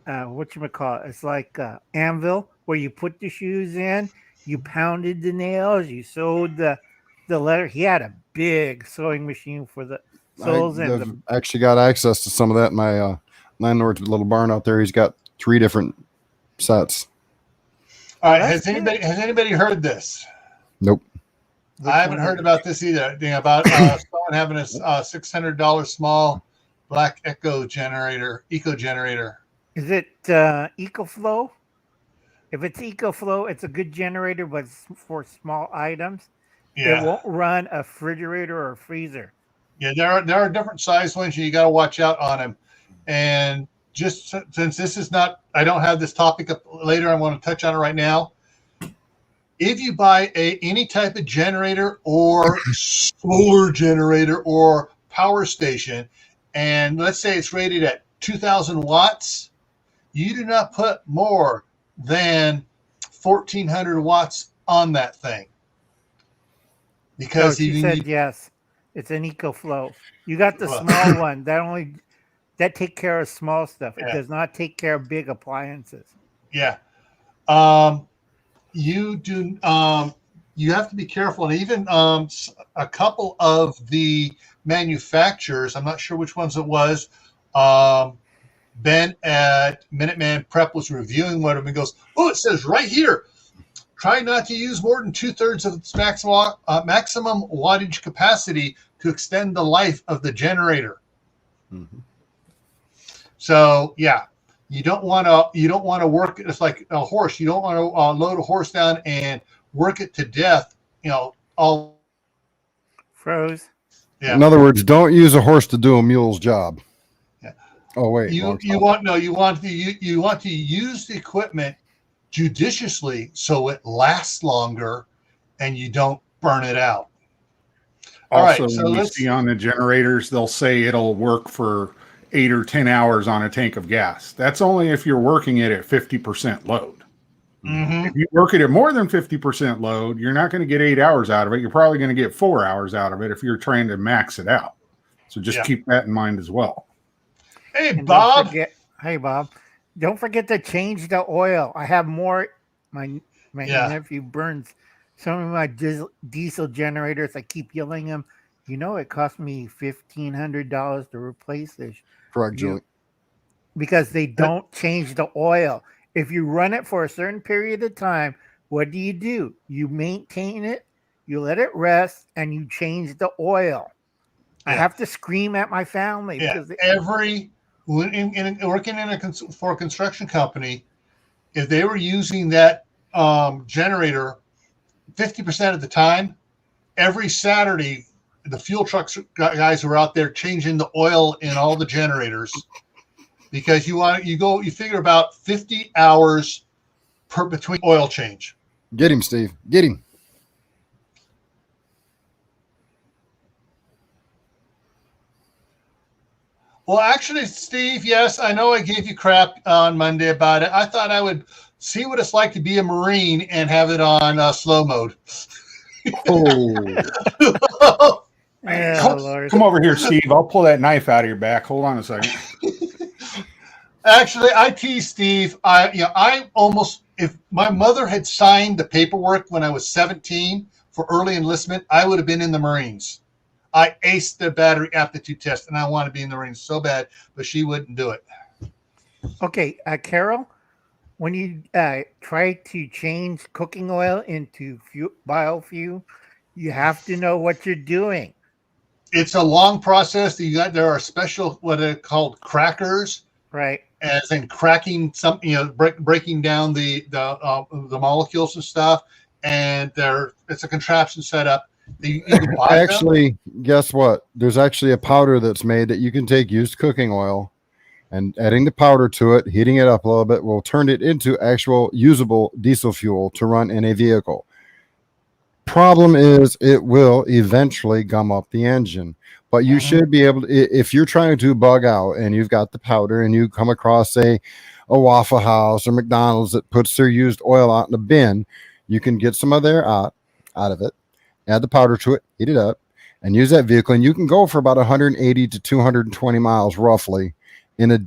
whatchamacallit, it's like anvil where you put the shoes in, you pounded the nails, you sewed the letter. He had a big sewing machine for the soles. I've actually got access to some of that in my landlord's little barn out there. He's got 3 different sets. All right. Has anybody heard this? Nope. I haven't heard about this either. About someone having a $600 small black eco generator. Is it EcoFlow? If it's EcoFlow, it's a good generator, but it's for small items. Yeah. It won't run a refrigerator or a freezer. Yeah, there are different size ones, and you got to watch out on them. And just since this is not, I don't have this topic up later, I want to touch on it right now. If you buy any type of generator or solar generator or power station, and let's say it's rated at 2,000 watts, you do not put more than 1,400 watts on that thing. Because she said yes. It's an EcoFlow. You got the small one that take care of small stuff. It does not take care of big appliances. Yeah. You do. You have to be careful, and even a couple of the manufacturers, I'm not sure which ones it was. Ben at Minuteman Prep was reviewing one of them and goes, "Oh, it says right here, try not to use more than 2/3 of its maximum wattage capacity to extend the life of the generator." Mm-hmm. So yeah, you don't want to work. It's like a horse. You don't want to load a horse down and work it to death. All froze. Yeah. In other words, don't use a horse to do a mule's job. Yeah. Oh wait. You want to use the equipment judiciously so it lasts longer and you don't burn it out. All also, right, so when you see on the generators, they'll say it'll work for 8 or 10 hours on a tank of gas. That's only if you're working it at 50% load. Mm-hmm. If you work it at more than 50% load, you're not going to get 8 hours out of it. You're probably going to get 4 hours out of it if you're trying to max it out. So just keep that in mind as well. Hey, And Bob. Hey, Bob. Don't forget to change the oil. I have more. My nephew burns some of my diesel generators. I keep yelling him. It cost me $1,500 to replace this. Correct, Julie. Because they don't change the oil. If you run it for a certain period of time, what do? You maintain it, you let it rest, and you change the oil. Yeah. I have to scream at my family. Yeah. Working for a construction company, if they were using that generator 50% of the time, every Saturday, the fuel trucks guys were out there changing the oil in all the generators. Because you figure about 50 hours between oil change. Get him, Steve. Get him. Well, actually, Steve, yes, I know I gave you crap on Monday about it. I thought I would see what it's like to be a Marine and have it on slow mode. Oh. Come over here, Steve. I'll pull that knife out of your back. Hold on a second. Actually, I tease Steve. I almost, if my mother had signed the paperwork when I was 17 for early enlistment, I would have been in the Marines. I aced the battery aptitude test, and I want to be in the Marines so bad, but she wouldn't do it. Okay, Carol, when you try to change cooking oil into biofuel, you have to know what you're doing. It's a long process. There are special what are called crackers. Right. As in cracking some, breaking down the molecules and stuff, and it's a contraption set up. Actually, guess what? There's actually a powder that's made that you can take used cooking oil, and adding the powder to it, heating it up a little bit, will turn it into actual usable diesel fuel to run in a vehicle. Problem is, it will eventually gum up the engine. But you should be able to, if you're trying to bug out and you've got the powder and you come across, say, a Waffle House or McDonald's that puts their used oil out in a bin, you can get some of their out of it, add the powder to it, heat it up, and use that vehicle. And you can go for about 180 to 220 miles roughly in a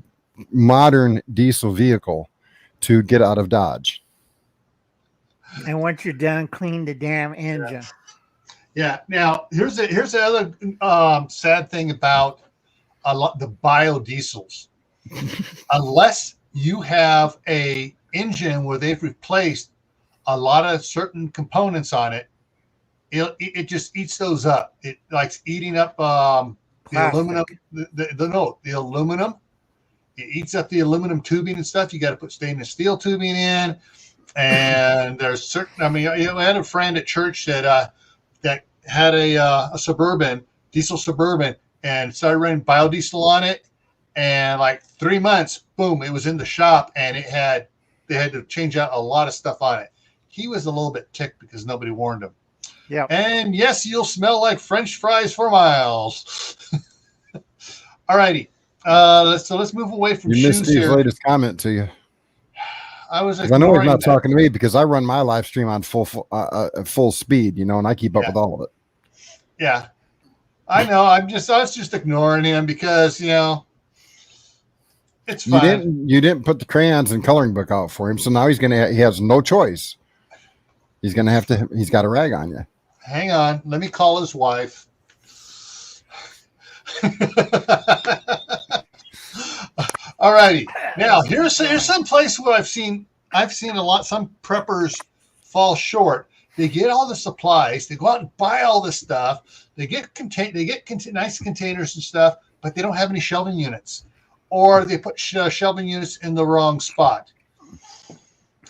modern diesel vehicle to get out of Dodge. And once you're done, clean the damn engine. Yeah. Now here's the other sad thing about the biodiesels. Unless you have a engine where they've replaced a lot of certain components on it, it just eats those up. It likes eating up the aluminum. The aluminum. It eats up the aluminum tubing and stuff. You got to put stainless steel tubing in. And there's certain. I had a friend at church that had a Suburban, diesel Suburban, and started running biodiesel on it. And like 3 months, boom, it was in the shop, and they had to change out a lot of stuff on it. He was a little bit ticked because nobody warned him. Yeah. And yes, you'll smell like French fries for miles. All righty. So let's move away from shoes here. You missed Steve's latest comment to you. I was 'Cause I know he's not ignoring that. talking to me because I run my live stream on full speed, and I keep up with all of it. Yeah, I know. I was just ignoring him because it's fine. You didn't put the crayons and coloring book out for him, so now he has no choice. He's got a rag on you. Hang on, let me call his wife. All righty. Now here's some place where I've seen some preppers fall short. They get all the supplies, they go out and buy all this stuff, they get nice containers and stuff, but they don't have any shelving units, or they put shelving units in the wrong spot.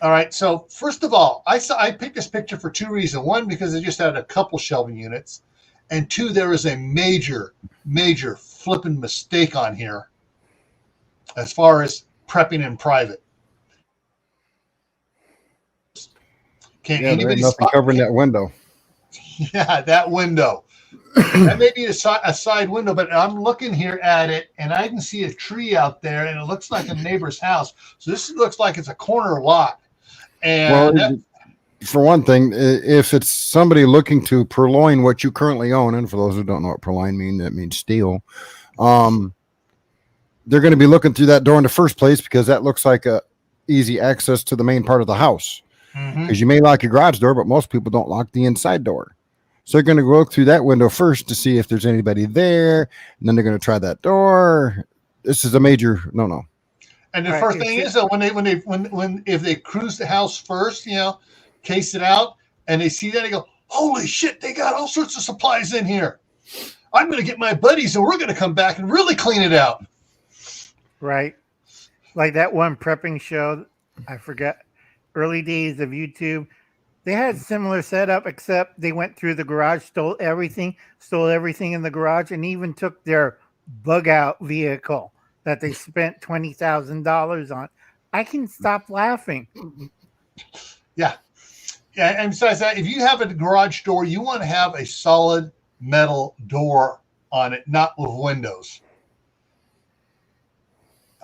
All right, so first of all, I picked this picture for two reasons. One, because I just had a couple shelving units, and two, there is a major flipping mistake on here as far as prepping in private. There's nothing covering that window. Yeah, that window. That may be a side window, but I'm looking here at it, and I can see a tree out there, and it looks like a neighbor's house. So this looks like it's a corner lot. And for one thing, if it's somebody looking to purloin what you currently own, and for those who don't know what purloin means, that means steal. They're going to be looking through that door in the first place because that looks like a easy access to the main part of the house. Because you may lock your garage door, but most people don't lock the inside door. So they're going to go through that window first to see if there's anybody there, and then they're going to try that door. This is a major no. And the first thing is that if they cruise the house first, case it out, and they see that, they go, "Holy shit! They got all sorts of supplies in here. I'm going to get my buddies, and we're going to come back and really clean it out." Right, like that one prepping show. I forget. Early days of YouTube, they had similar setup, except they went through the garage, stole everything in the garage, and even took their bug out vehicle that they spent $20,000 on. I can stop laughing. Yeah. And besides that, if you have a garage door, you want to have a solid metal door on it, not with windows.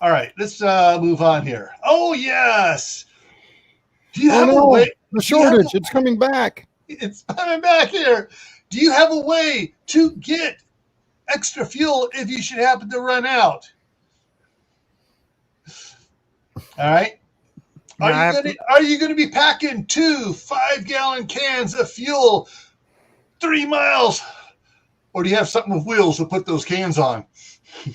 All right, let's move on here. Oh yes. Do you have a way? The shortage, it's coming back. It's coming back here. Do you have a way to get extra fuel if you should happen to run out? All right. Are you going to be packing 2 5-gallon cans of fuel 3 miles? Or do you have something with wheels to put those cans on?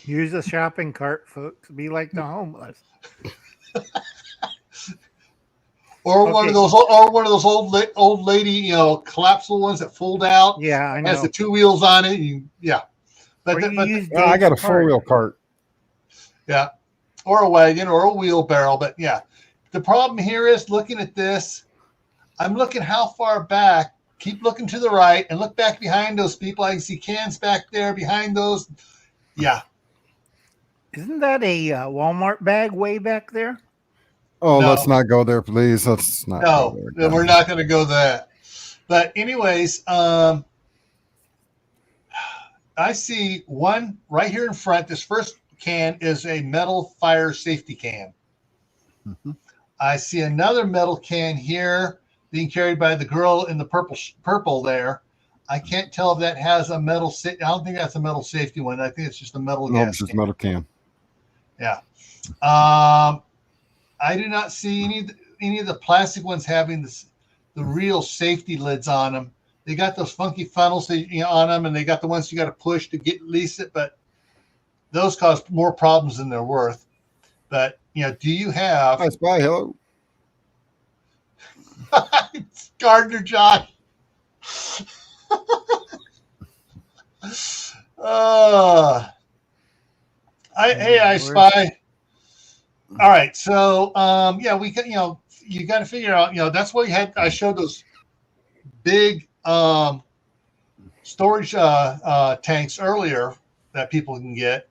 Use a shopping cart, folks. Be like the homeless. Or one of those old lady, collapsible ones that fold out. Yeah, I know. Has the 2 wheels on it. But I got a 4-wheel cart. Yeah, or a wagon or a wheelbarrow. But yeah, the problem here is looking at this. I'm looking how far back. Keep looking to the right and look back behind those people. I can see cans back there behind those. Yeah. Isn't that a Walmart bag way back there? Oh, no. Let's not go there, please. Let's not. No, we're not going to go there. But anyways, I see one right here in front. This first can is a metal fire safety can. Mm-hmm. I see another metal can here being carried by the girl in the purple there. I can't tell if that has a metal. I don't think that's a metal safety one. I think it's just a metal. No, it's just a metal can. Yeah. I do not see any of the plastic ones having the real safety lids on them. They got those funky funnels on them, and they got the ones you got to push to release it. But those cause more problems than they're worth. But do you have? Nice bye, hello. It's Gardner John. I spy. All right, so we can, you got to figure out, that's why I showed those big storage tanks earlier that people can get,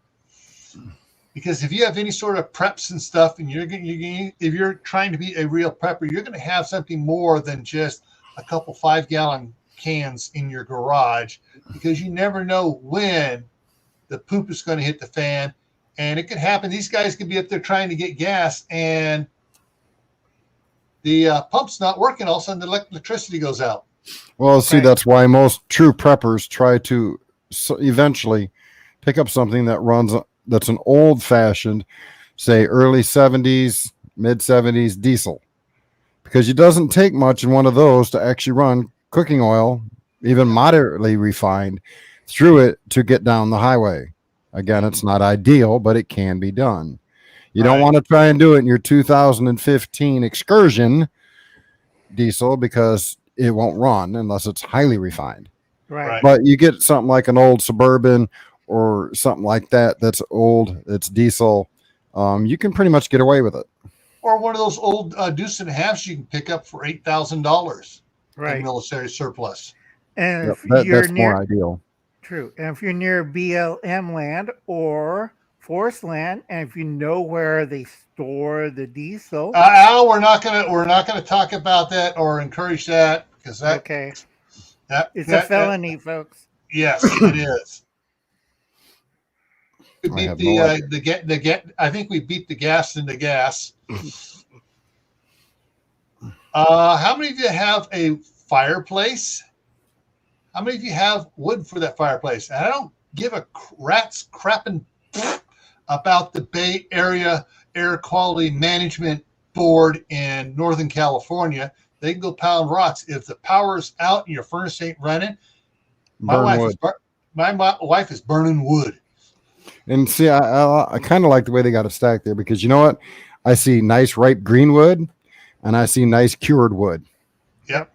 because if you have any sort of preps and stuff, and if you're trying to be a real prepper, you're going to have something more than just a couple 5-gallon cans in your garage, because you never know when the poop is going to hit the fan. And it could happen. These guys could be up there trying to get gas, and the pump's not working. All of a sudden, the electricity goes out. Well, see, that's why most true preppers try to eventually pick up something that runs, that's an old-fashioned, say early 70s, mid 70s diesel, because it doesn't take much in one of those to actually run cooking oil, even moderately refined, through it to get down the highway. Again, it's not ideal, but it can be done. You don't want to try and do it in your 2015 Excursion diesel because it won't run unless it's highly refined. Right. But you get something like an old Suburban or something like that that's old, it's diesel, you can pretty much get away with it. Or one of those old Deuce and a Halfs you can pick up for $8,000 in military surplus. And if that's you're near, more ideal. True. And if you're near BLM land or forest land, and if you know where they store the diesel, Al, we're not gonna talk about that or encourage that because that it's a felony, folks. Yes, it is. We beat I think we beat the gas in the gas. How many of you have a fireplace? How many of you have wood for that fireplace? And I don't give a rat's crapping about the Bay Area Air Quality Management Board in Northern California. They can go pound rocks. If the power's out and your furnace ain't running, my wife is burning wood. And see, I kind of like the way they got it stacked there, because you know what? I see nice ripe green wood and I see nice cured wood. Yep.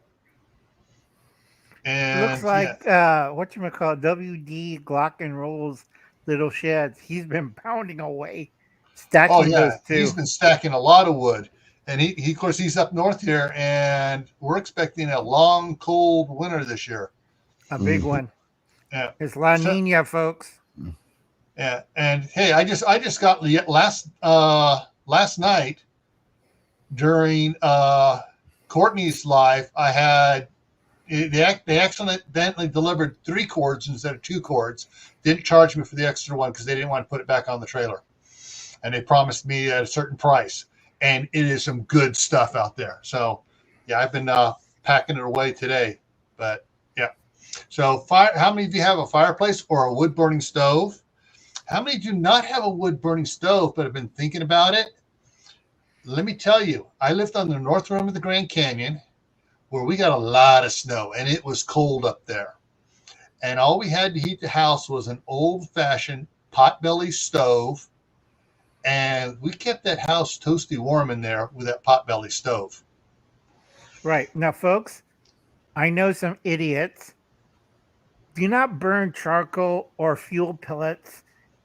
And looks like whatchamacallit, WD Glock and Roll's little sheds. He's been pounding away, stacking those too. He's been stacking a lot of wood. And he of course he's up north here, and we're expecting a long, cold winter this year. A big one. Yeah. It's La Nina, folks. Yeah, and hey, I just got last night during Courtney's live. I had they accidentally delivered 3 cords instead of 2 cords. Didn't charge me for the extra one because they didn't want to put it back on the trailer, and they promised me at a certain price. And it is some good stuff out there. So yeah, I've been packing it away today. But yeah, so how many of you have a fireplace or a wood burning stove? How many do not have a wood-burning stove but have been thinking about it? Let me tell you, I lived on the north rim of the Grand Canyon where we got a lot of snow, and it was cold up there. And all we had to heat the house was an old-fashioned potbelly stove, and we kept that house toasty warm in there with that potbelly stove. Right. Now, folks, I know some idiots. Do not burn charcoal or fuel pellets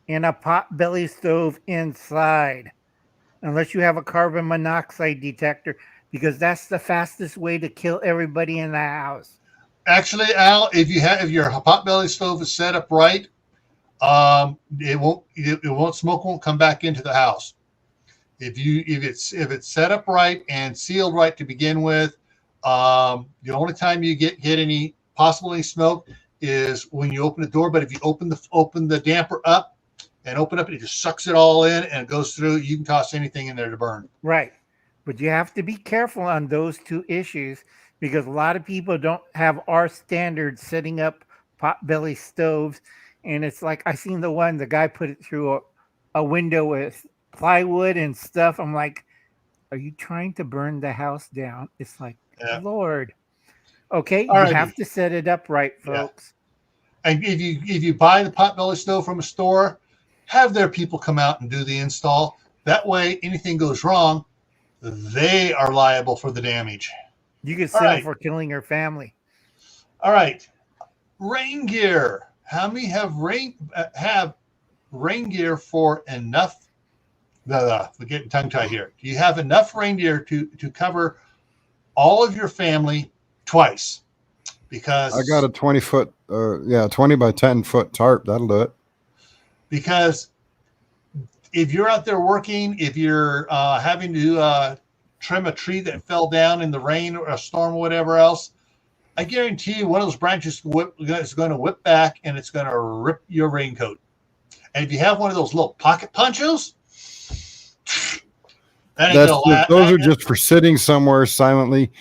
in a potbelly stove inside, unless you have a carbon monoxide detector, because that's the fastest way to kill everybody in the house. Actually, Al, if your potbelly stove is set up right, smoke won't come back into the house. If it's set up right and sealed right to begin with, the only time you get any smoke is when you open the door. But if you open the damper up and open up, it just sucks it all in and it goes through. You can toss anything in there to burn. Right. But you have to be careful on those 2 issues, because a lot of people don't have our standards setting up potbelly stoves. And it's like, I seen the guy put it through a window with plywood and stuff. I'm like, are you trying to burn the house down? It's like, Lord. Okay, you have to set it up right, folks. Yeah. And if you buy the potbelly stove from a store, have their people come out and do the install. That way, anything goes wrong, they are liable for the damage. You can sue them for killing your family. All right, rain gear. How many have rain gear for enough? We're getting tongue tied here. Do you have enough rain gear to cover all of your family twice? Because I got a 20-foot, 20 by 10-foot tarp. That'll do it. Because if you're out there working, if you're having to trim a tree that fell down in the rain or a storm or whatever else, I guarantee you one of those branches is going to whip back and it's going to rip your raincoat. And if you have one of those little pocket ponchos, Those are just for sitting somewhere silently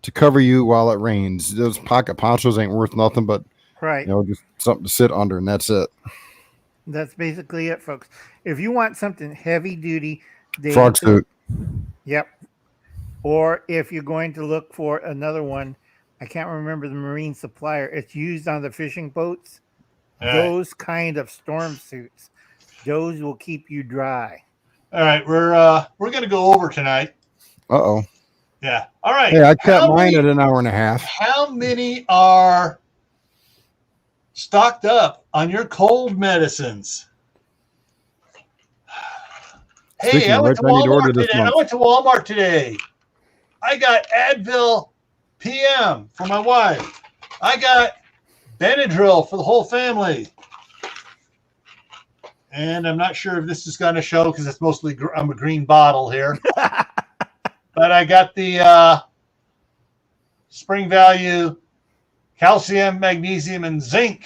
to cover you while it rains. Those pocket ponchos ain't worth nothing but just something to sit under, and that's it. That's basically it, folks. If you want something heavy duty, frog suit. Yep. Or if you're going to look for another one, I can't remember the marine supplier. It's used on the fishing boats. Those kind of storm suits. Those will keep you dry. All right, we're going to go over tonight. Uh-oh. Yeah. All right. Hey, I cut mine at an hour and a half. How many are stocked up on your cold medicines? Hey, I went to Walmart today. I got Advil PM for my wife. I got Benadryl for the whole family. And I'm not sure if this is going to show because it's mostly I'm a green bottle here. But I got the Spring Value calcium, magnesium, and zinc.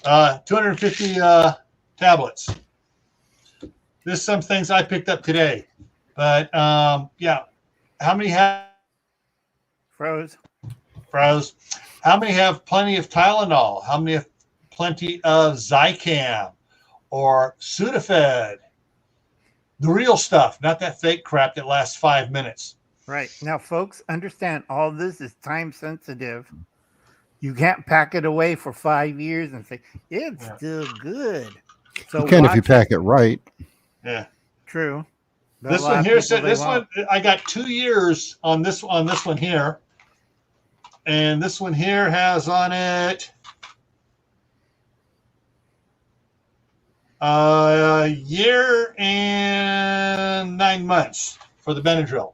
250 tablets. There's some things I picked up today. But, yeah. How many have Froze? How many have plenty of Tylenol? How many have plenty of Zicam or Sudafed? The real stuff, not that fake crap that lasts 5 minutes. Right. Now, folks, understand all this is time sensitive. You can't pack it away for 5 years and say, it's still good. So you can if you pack it right. Yeah. True. This one here said one I got 2 years on this one here. And this one here has on it a year and 9 months for the Benadryl.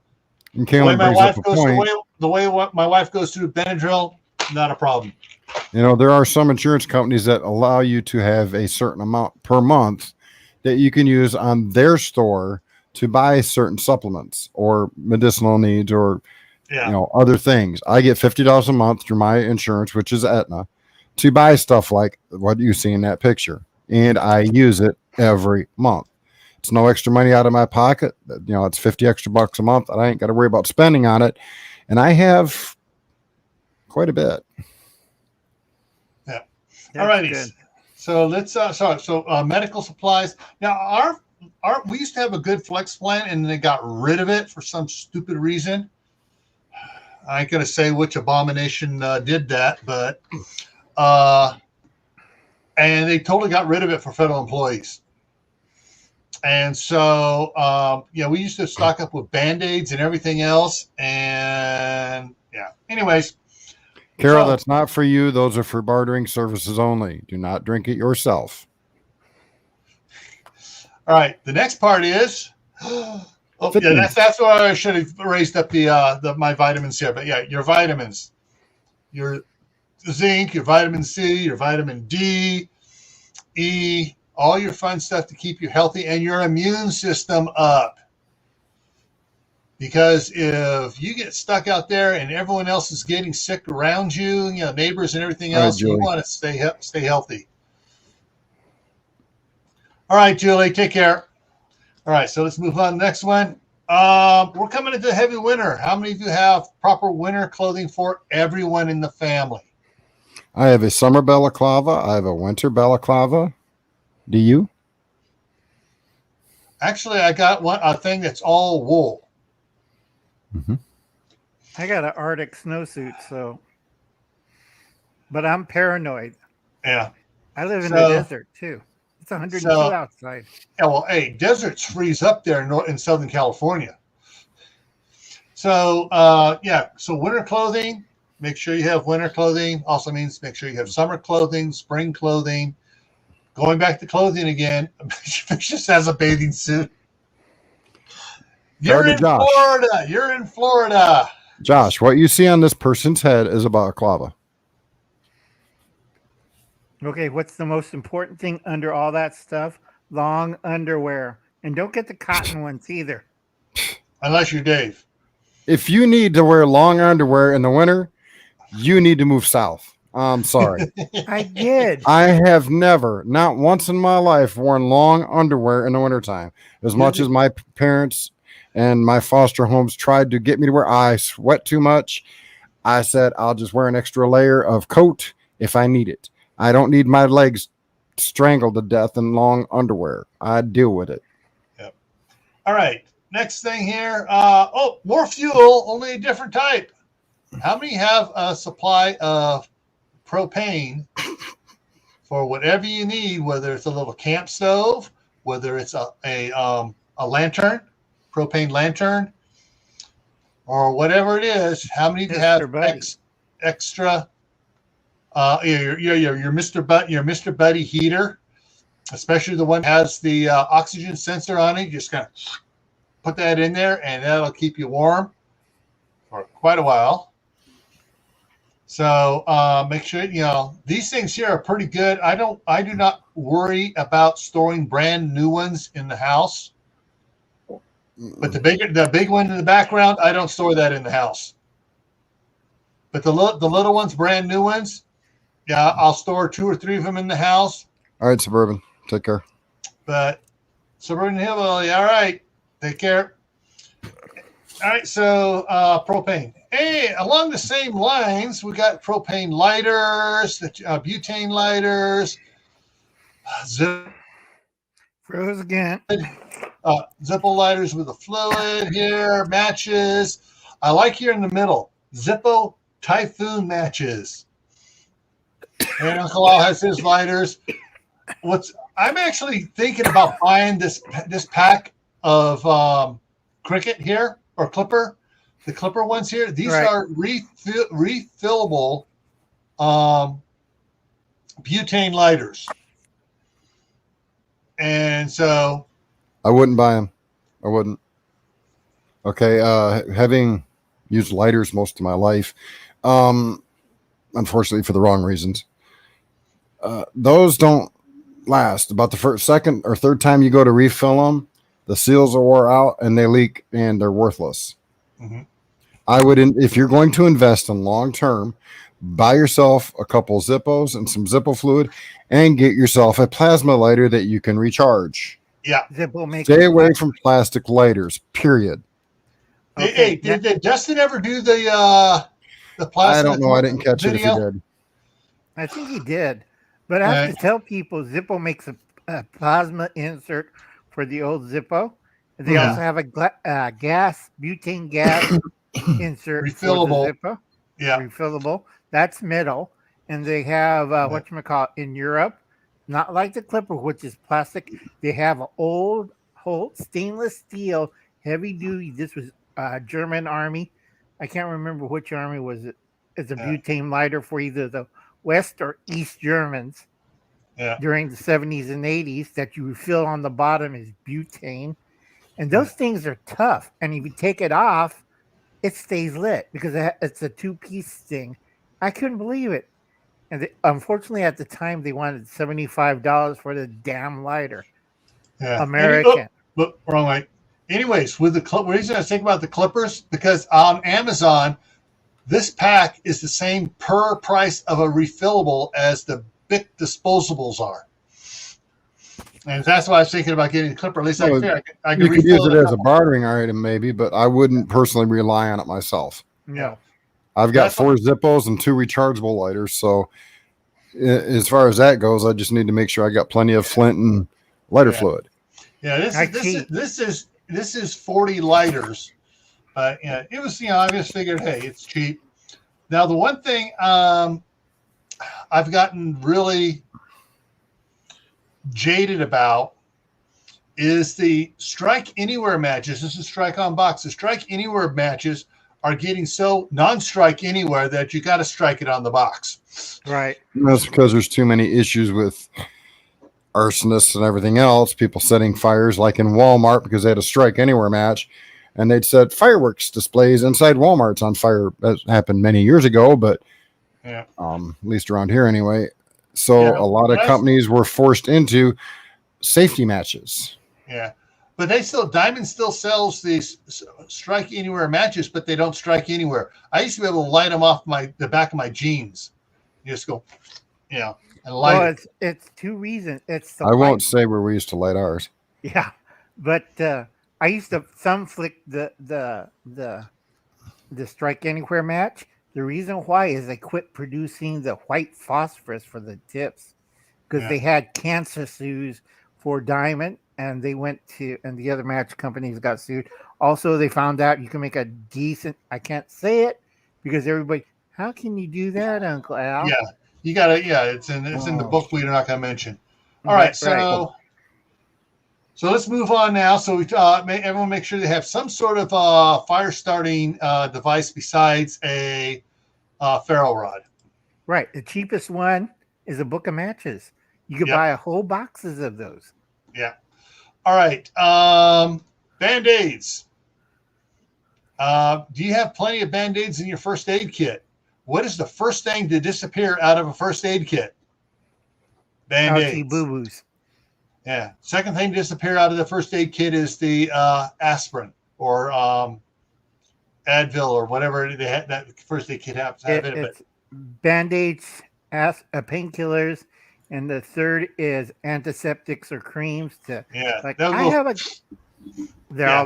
Okay, the way my wife goes through Benadryl, not a problem. You know, there are some insurance companies that allow you to have a certain amount per month that you can use on their store to buy certain supplements or medicinal needs or other things. I get $50 a month through my insurance, which is Aetna, to buy stuff like what you see in that picture. And I use it every month. It's no extra money out of my pocket. It's 50 extra bucks a month that I ain't got to worry about spending on it. And I have quite a bit. Yeah. All righty. So let's medical supplies. Now we used to have a good flex plan and they got rid of it for some stupid reason. I ain't gonna say which abomination did that, but and they totally got rid of it for federal employees. And so we used to stock up with Band-Aids and everything else. And anyways. Carol, that's not for you. Those are for bartering services only. Do not drink it yourself. All right. The next part is, that's why I should have raised up my vitamins here. But your vitamins, your zinc, your vitamin C, your vitamin D, E, all your fun stuff to keep you healthy and your immune system up. Because if you get stuck out there and everyone else is getting sick around you, neighbors and everything else, you want to stay healthy. All right, Julie, take care. All right, so let's move on to the next one. We're coming into heavy winter. How many of you have proper winter clothing for everyone in the family? I have a summer balaclava. I have a winter balaclava. Do you? Actually, I got a thing that's all wool. Mm-hmm. I got an Arctic snowsuit, but I'm paranoid. Yeah. I live in the desert too. It's 102 outside. Yeah, well, hey, deserts freeze up there in Southern California. So, so winter clothing, make sure you have winter clothing. Also means make sure you have summer clothing, spring clothing. Going back to clothing again, just has a bathing suit. You're in Florida. Josh, what you see on this person's head is a balaclava. Okay, what's the most important thing under all that stuff? Long underwear. And don't get the cotton ones either. Unless you're Dave. If you need to wear long underwear in the winter, you need to move south. I'm sorry. I did. I have never, not once in my life, worn long underwear in the wintertime. As much as my parents and my foster homes tried to get me to where I sweat too much. I said, I'll just wear an extra layer of coat if I need it. I don't need my legs strangled to death in long underwear. I deal with it. Yep. All right. Next thing here. More fuel, only a different type. How many have a supply of propane for whatever you need, whether it's a little camp stove, whether it's a lantern, propane lantern, or whatever it is? How many do you have extra? Your Mr. Buddy heater, especially the one that has the oxygen sensor on it. You just kind of put that in there, and that'll keep you warm for quite a while. So make sure these things here are pretty good. I do not worry about storing brand new ones in the house. But the big one in the background, I don't store that in the house. But the little ones, brand new ones, yeah, I'll store 2 or 3 of them in the house. All right, Suburban, take care. But Suburban Hillbilly, all right, take care. All right, so propane. Hey, along the same lines, we got propane lighters, butane lighters, froze again. Zippo lighters with a fluid here, matches. I like here in the middle, Zippo Typhoon matches. And Uncle Al has his lighters. I'm actually thinking about buying this pack of Cricket here, or Clipper. The Clipper ones here. These are refillable butane lighters. And so I wouldn't buy them. I wouldn't. Okay. Having used lighters most of my life, unfortunately for the wrong reasons, those don't last. About the second or third time you go to refill them, the seals are wore out and they leak and they're worthless. Mm-hmm. I would, if you're going to invest in long term, buy yourself a couple Zippos and some Zippo fluid, and get yourself a plasma lighter that you can recharge. Yeah, Zippo stay away from plastic lighters. Period. Okay. Hey, did Dustin ever do the plastic? I don't know. I didn't catch it if he did. I think he did, but I have to tell people Zippo makes a plasma insert for the old Zippo. They also have a butane gas insert refillable. For the Zippo. Yeah, refillable. That's metal, and they have whatchamacallit in Europe. Not like the Clipper, which is plastic. They have an old Holt stainless steel, heavy duty. This was German army. I can't remember which army was it. It's a butane lighter for either the West or East Germans. Yeah. During the 70s and 80s, that you refill on the bottom is butane. And those things are tough. And if you take it off, it stays lit because it's a 2-piece thing. I couldn't believe it. And unfortunately, at the time, they wanted $75 for the damn lighter. Yeah. American. Wrong way. Anyways, with the reason I was thinking about the Clippers, because on Amazon, this pack is the same per price of a refillable as the Bic disposables are. And that's why I was thinking about getting a Clipper. At least I could you could use it as a bartering item, maybe, but I wouldn't personally rely on it myself. No. I've got 4 Zippos and 2 rechargeable lighters. So as far as that goes, I just need to make sure I got plenty of flint and lighter fluid. Yeah, this is 40 lighters. It was, I just figured, hey, it's cheap. Now, the one thing I've gotten really jaded about is the Strike Anywhere matches. This is Strike on Box. The Strike Anywhere matches are getting so non-strike anywhere that you got to strike it on the box. Right. And that's because there's too many issues with arsonists and everything else. People setting fires, like in Walmart, because they had a Strike Anywhere match, and they'd set fireworks displays inside Walmarts on fire. That happened many years ago, but at least around here anyway. So a lot of companies were forced into safety matches. Yeah. But Diamond still sells these Strike Anywhere matches, but they don't strike anywhere. I used to be able to light them off the back of my jeans. You just go, and light it. It's 2 reasons. I won't say where we used to light ours. Yeah, but I used to thumb flick the strike anywhere match. The reason why is they quit producing the white phosphorus for the tips because they had cancer sues for diamond, and they went to, and the other match companies got sued. Also, they found out you can make a decent, I can't say it because everybody, how can you do that, Uncle Al? Yeah, you got to, it's in the book we're not going to mention. All right, so let's move on now. So we everyone make sure they have some sort of fire starting device besides a ferro rod. Right. The cheapest one is a book of matches. You can buy a whole boxes of those. Yeah. All right. Band-Aids. Do you have plenty of Band-Aids in your first aid kit? What is the first thing to disappear out of a first aid kit? Band-Aids. Boo-boos. Yeah. Second thing to disappear out of the first aid kit is the aspirin or Advil or whatever they had, that first aid kit happens to have in it. Band-Aids, painkillers, and the third is antiseptics or creams. They're all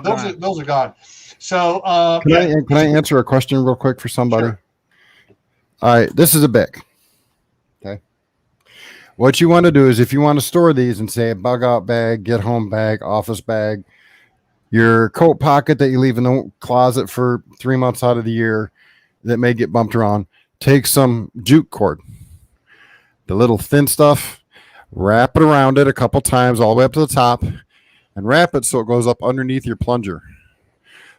gone. Those are gone. So can I answer a question real quick for somebody? Sure. All right, this is a BIC. Okay. What you want to do is if you want to store these and say a bug out bag, get home bag, office bag, your coat pocket that you leave in the closet for 3 months out of the year that may get bumped around, take some jute cord, the little thin stuff, wrap it around it a couple times all the way up to the top, and wrap it so it goes up underneath your plunger.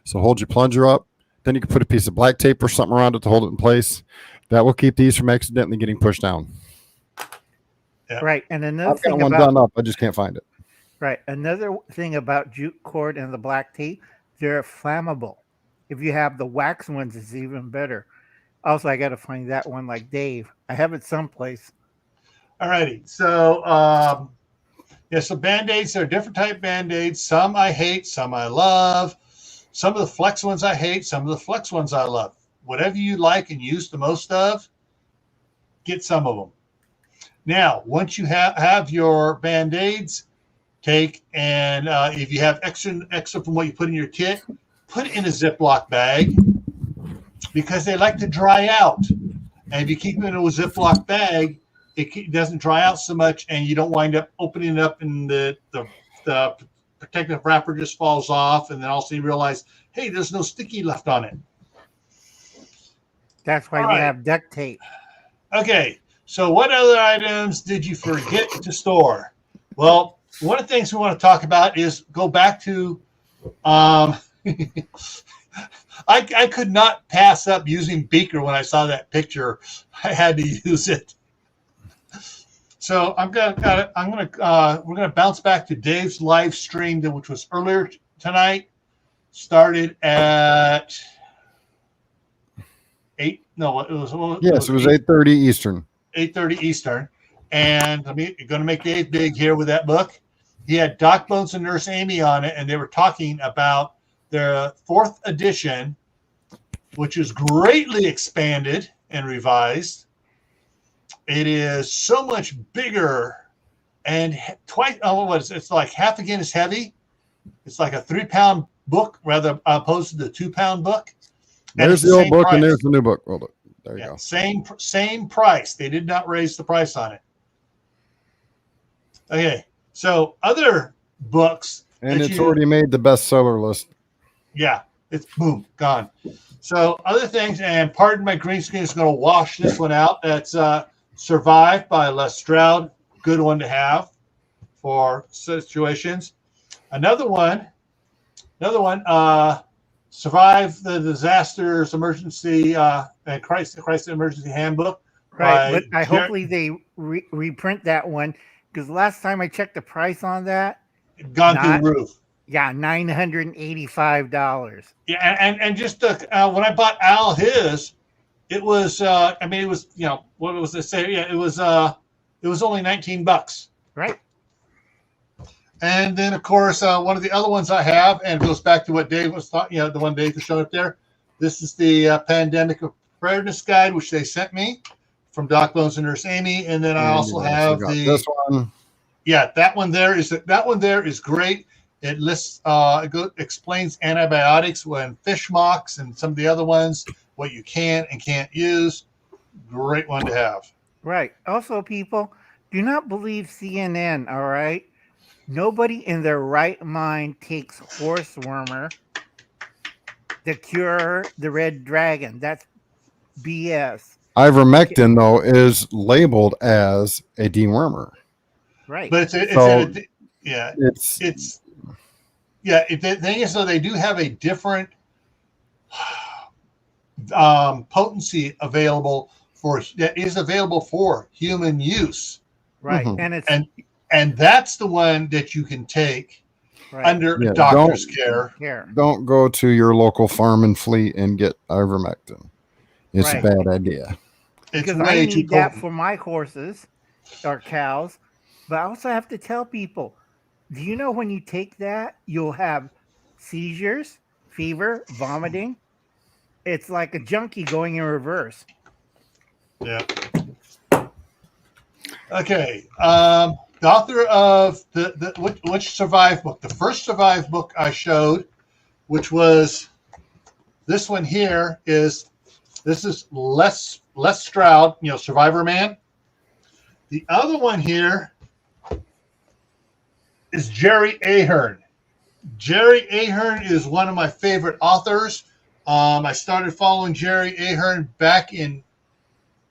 So hold your plunger up. Then you can put a piece of black tape or something around it to hold it in place. That will keep these from accidentally getting pushed down. Yeah. Right. And another I've got thing one done up. I just can't find it. Right. Another thing about jute cord and the black tape, they're flammable. If you have the wax ones, it's even better. Also, I got to find that one like Dave. I have it someplace. All righty. So, so Band-Aids, there are different type Band-Aids. Some I hate, some I love. Some of the flex ones I hate, some of the flex ones I love. Whatever you like and use the most of, get some of them. Now, once you have your Band-Aids, take and if you have extra from what you put in your kit, put it in a Ziploc bag because they like to dry out. And if you keep them in a Ziploc bag, it doesn't dry out so much, and you don't wind up opening it up and the protective wrapper just falls off, and then also you realize, hey, there's no sticky left on it. That's why you have duct tape. Okay. So what other items did you forget to store? Well, one of the things we want to talk about is go back to I could not pass up using beaker when I saw that picture. I had to use it. So we're gonna bounce back to Dave's live stream, which was earlier tonight. Started at 8. No, it was 8:30 Eastern. 8:30 Eastern, and I'm going to make Dave big here with that book. He had Doc Bones and Nurse Amy on it, and they were talking about their 4th edition, which is greatly expanded and revised. It is so much bigger and twice. It's like half again as heavy. It's like a 3-pound book rather opposed to the 2-pound book. There's the old book, and there's the new book. Hold it. There you go. Same price. They did not raise the price on it. Okay, so other books, and it's already made the bestseller list. Yeah, it's boom gone. So other things, and pardon my green screen is going to wash this one out. That's Survive by Les Stroud. Good one to have for situations. Another one. Survive the Disasters Emergency and Crisis Emergency Handbook. Right, but hopefully they reprint that one because last time I checked the price on that, gone through the roof. Yeah, $985. Yeah, and just when I bought Al his, it was it was what was it say? Yeah, it was only $19. Right. And then, of course, one of the other ones I have, and it goes back to what Dave was talking, the one Dave was showing up there. This is the Pandemic Preparedness Guide, which they sent me from Doc Bones and Nurse Amy. And then I also have this one. Yeah, that one there is great. It lists, explains antibiotics when fish mocks and some of the other ones, what you can and can't use. Great one to have. Right. Also, people, do not believe CNN, all right? Nobody in their right mind takes horse wormer to cure the red dragon. That's BS. Ivermectin, though, is labeled as a dewormer. Right. But the thing is, though, they do have a different potency available for human use. Right. Mhm. And that's the one that you can take under Yeah, doctor's care. Don't go to your local farm and fleet and get ivermectin. It's a bad idea. Because I need that for my horses or cows. But I also have to tell people, do you know when you take that, you'll have seizures, fever, vomiting? It's like a junkie going in reverse. Yeah. Okay. The author of which survived book? The first survived book I showed, which was this one here, is Les Stroud, Survivor Man. The other one here is Jerry Ahern. Jerry Ahern is one of my favorite authors. I started following Jerry Ahern back in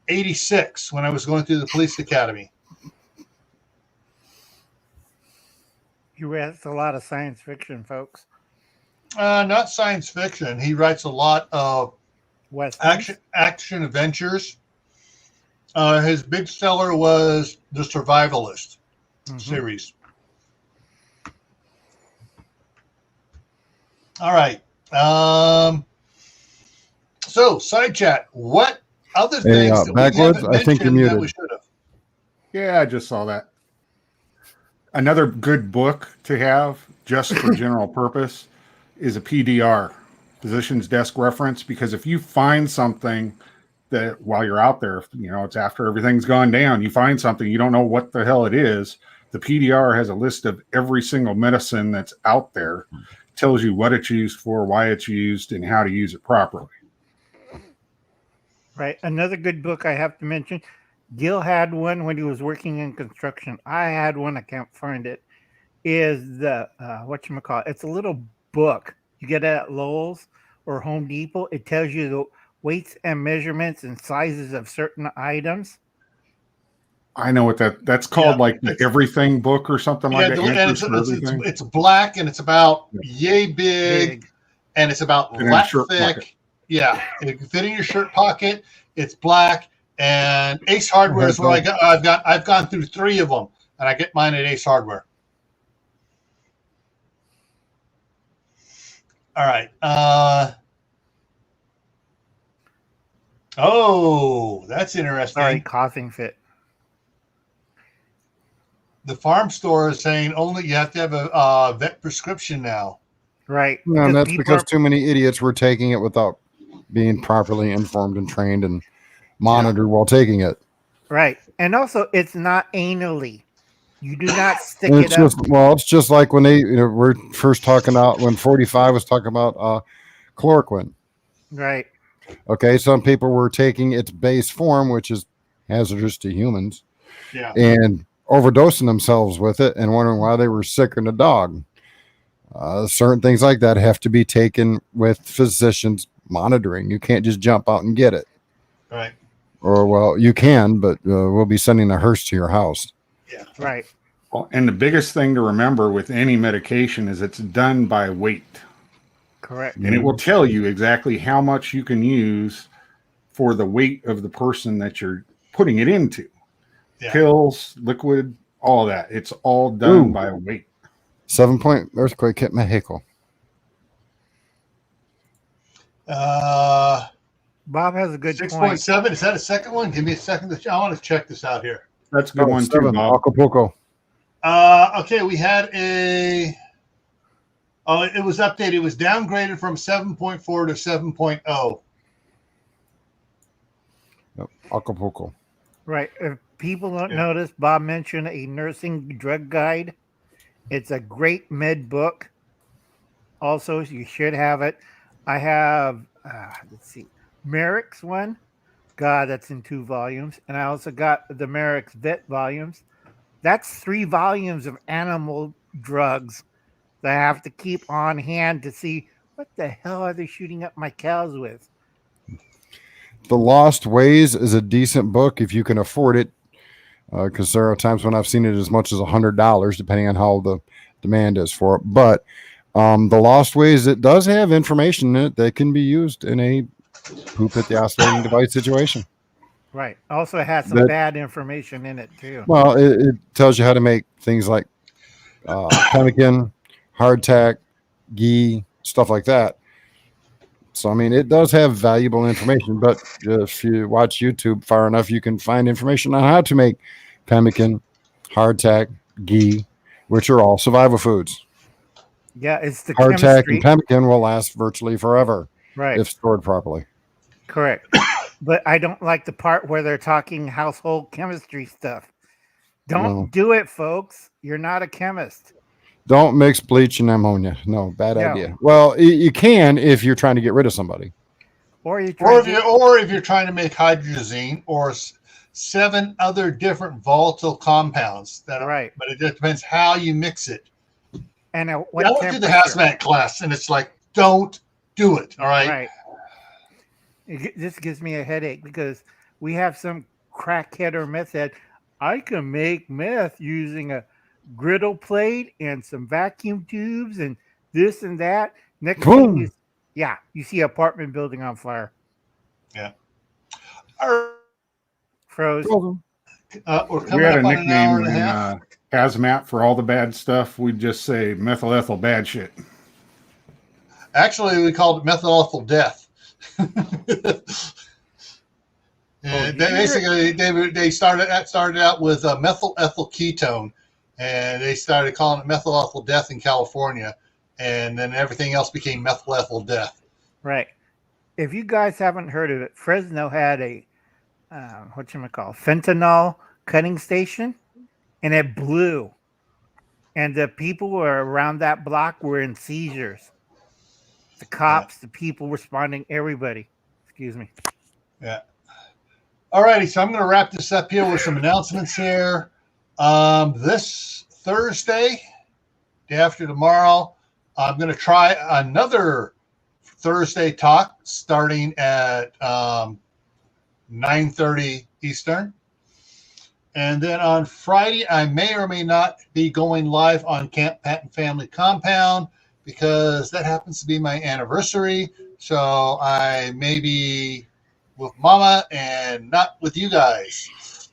'86 when I was going through the police academy. He writes a lot of science fiction, folks. Not science fiction. He writes a lot of action adventures. His big seller was The Survivalist series. All right. So, side chat. What other things that Backwoods, we haven't I think you're mentioned that muted. we should have? Yeah, I just saw that. Another good book to have just for general purpose is a PDR, Physician's Desk Reference, because if you find something that while you're out there, it's after everything's gone down, you find something, you don't know what the hell it is, the PDR has a list of every single medicine that's out there, tells you what it's used for, why it's used, and how to use it properly. Right. Another good book I have to mention, Gil had one when he was working in construction. I had one, I can't find it, is the, whatchamacallit. It's a little book. You get it at Lowe's or Home Depot. It tells you the weights and measurements and sizes of certain items. I know what that's called, like the everything book or something like that. And it's black and it's about yay big. And it's about that thick. Pocket. Yeah, it can fit in your shirt pocket. It's black. And Ace Hardware is where I've gone through 3 of them, and I get mine at Ace Hardware. All right. Oh, that's interesting. Sorry, coughing fit. The farm store is saying only you have to have a vet prescription now. Right. No, and that's because too many idiots were taking it without being properly informed and trained and monitored while taking it. Right. And also, it's not anally. You do not stick it up. Well, it's just like when they were first talking about when 45 was talking about chloroquine. Right. Okay, some people were taking its base form, which is hazardous to humans, and overdosing themselves with it and wondering why they were sicker than a dog. Certain things like that have to be taken with physicians monitoring. You can't just jump out and get it. Right. Or, well, you can, but we'll be sending a hearse to your house. Yeah. Right. Well, and the biggest thing to remember with any medication is it's done by weight. Correct. And it will tell you exactly how much you can use for the weight of the person that you're putting it into. Yeah. Pills, liquid, all that. It's all done by weight. 7-point earthquake hit Mexico. Bob has a good 6.7. Is that a second one? Give me a second. I want to check this out here. That's a good one too, Bob. Acapulco. Okay, we had it was updated. It was downgraded from 7.4 to 7.0. Yep, Acapulco. Right. If people don't notice, Bob mentioned a nursing drug guide. It's a great med book. Also, you should have it. I have, let's see, Merrick's one. God, that's in 2 volumes. And I also got the Merrick's Vet volumes. That's 3 volumes of animal drugs that I have to keep on hand to see what the hell are they shooting up my cows with. The Lost Ways is a decent book if you can afford it, because there are times when I've seen it as much as $100, depending on how the demand is for it. But The Lost Ways, it does have information in it that can be used in a poop at the oscillating device situation. Right. Also, it has some bad information in it too. Well, it tells you how to make things like pemmican, hardtack, ghee, stuff like that. So, I mean, it does have valuable information, but if you watch YouTube far enough, you can find information on how to make pemmican, hardtack, ghee, which are all survival foods. Yeah, it's the hardtack chemistry. and pemmican will last virtually forever, right, if stored properly. Correct. But I don't like the part where they're talking household chemistry stuff. Don't do it, folks. You're not a chemist. Don't mix bleach and ammonia. No, bad idea. Well, you can if you're trying to get rid of somebody. Or if you're trying to make hydrazine or 7 other different volatile compounds. That are, right. But it just depends how you mix it. And I went through the hazmat class, and it's like, don't do it. All right. Right. This gives me a headache because we have some crackhead or meth head. I can make meth using a griddle plate and some vacuum tubes and this and that. Next thing you see apartment building on fire. Yeah. Froze. We had a nickname in hazmat for all the bad stuff. We'd just say methyl ethyl bad shit. Actually, we called it methyl ethyl death. Basically, they started out with methyl ethyl ketone, and they started calling it methyl ethyl death in California, and then everything else became methyl ethyl death. Right. If you guys haven't heard of it, Fresno had a fentanyl cutting station, and it blew, and the people who were around that block were in seizures. The cops, the people responding, everybody. Excuse me. Yeah. All righty, so I'm going to wrap this up here with some announcements here. This Thursday, day after tomorrow, I'm going to try another Thursday talk starting at 9:30 Eastern. And then on Friday, I may or may not be going live on Camppatton Family Compound because that happens to be my anniversary. So I may be with Mama and not with you guys.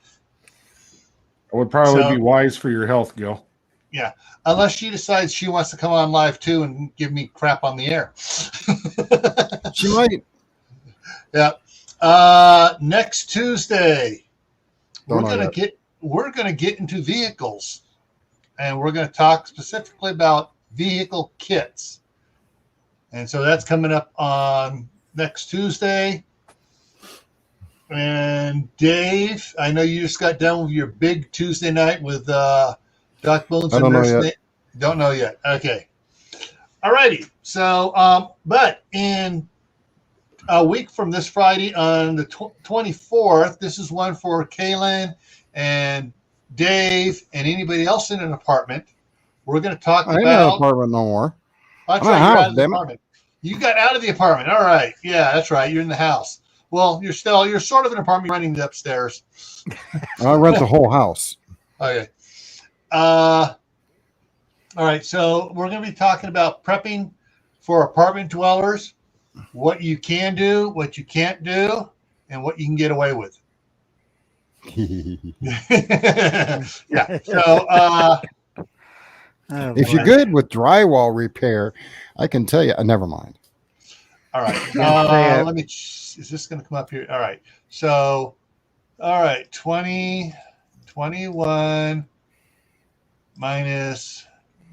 It would probably be wise for your health, Gil. Yeah, unless she decides she wants to come on live too and give me crap on the air. She might. Yeah. Next Tuesday, we're gonna get into vehicles, and we're gonna talk specifically about vehicle kits. And so that's coming up on next Tuesday. And Dave, I know you just got done with your big Tuesday night with Doc Bones and Nurse Nate. Don't know yet. Okay. All righty. So, but in a week from this Friday on the 24th, this is one for Kaylin and Dave and anybody else in an apartment. We're going to talk about. I'm not in an apartment no more. That's right. You're out of the apartment. You got out of the apartment. All right. Yeah, that's right. You're in the house. Well, you're sort of an apartment running the upstairs. I rent the whole house. Okay. All right. So we're going to be talking about prepping for apartment dwellers, what you can do, what you can't do, and what you can get away with. Yeah. So, if you're good with drywall repair, I can tell you. Never mind. All right. Let me. Is this going to come up here? All right. So, all right. 2021 minus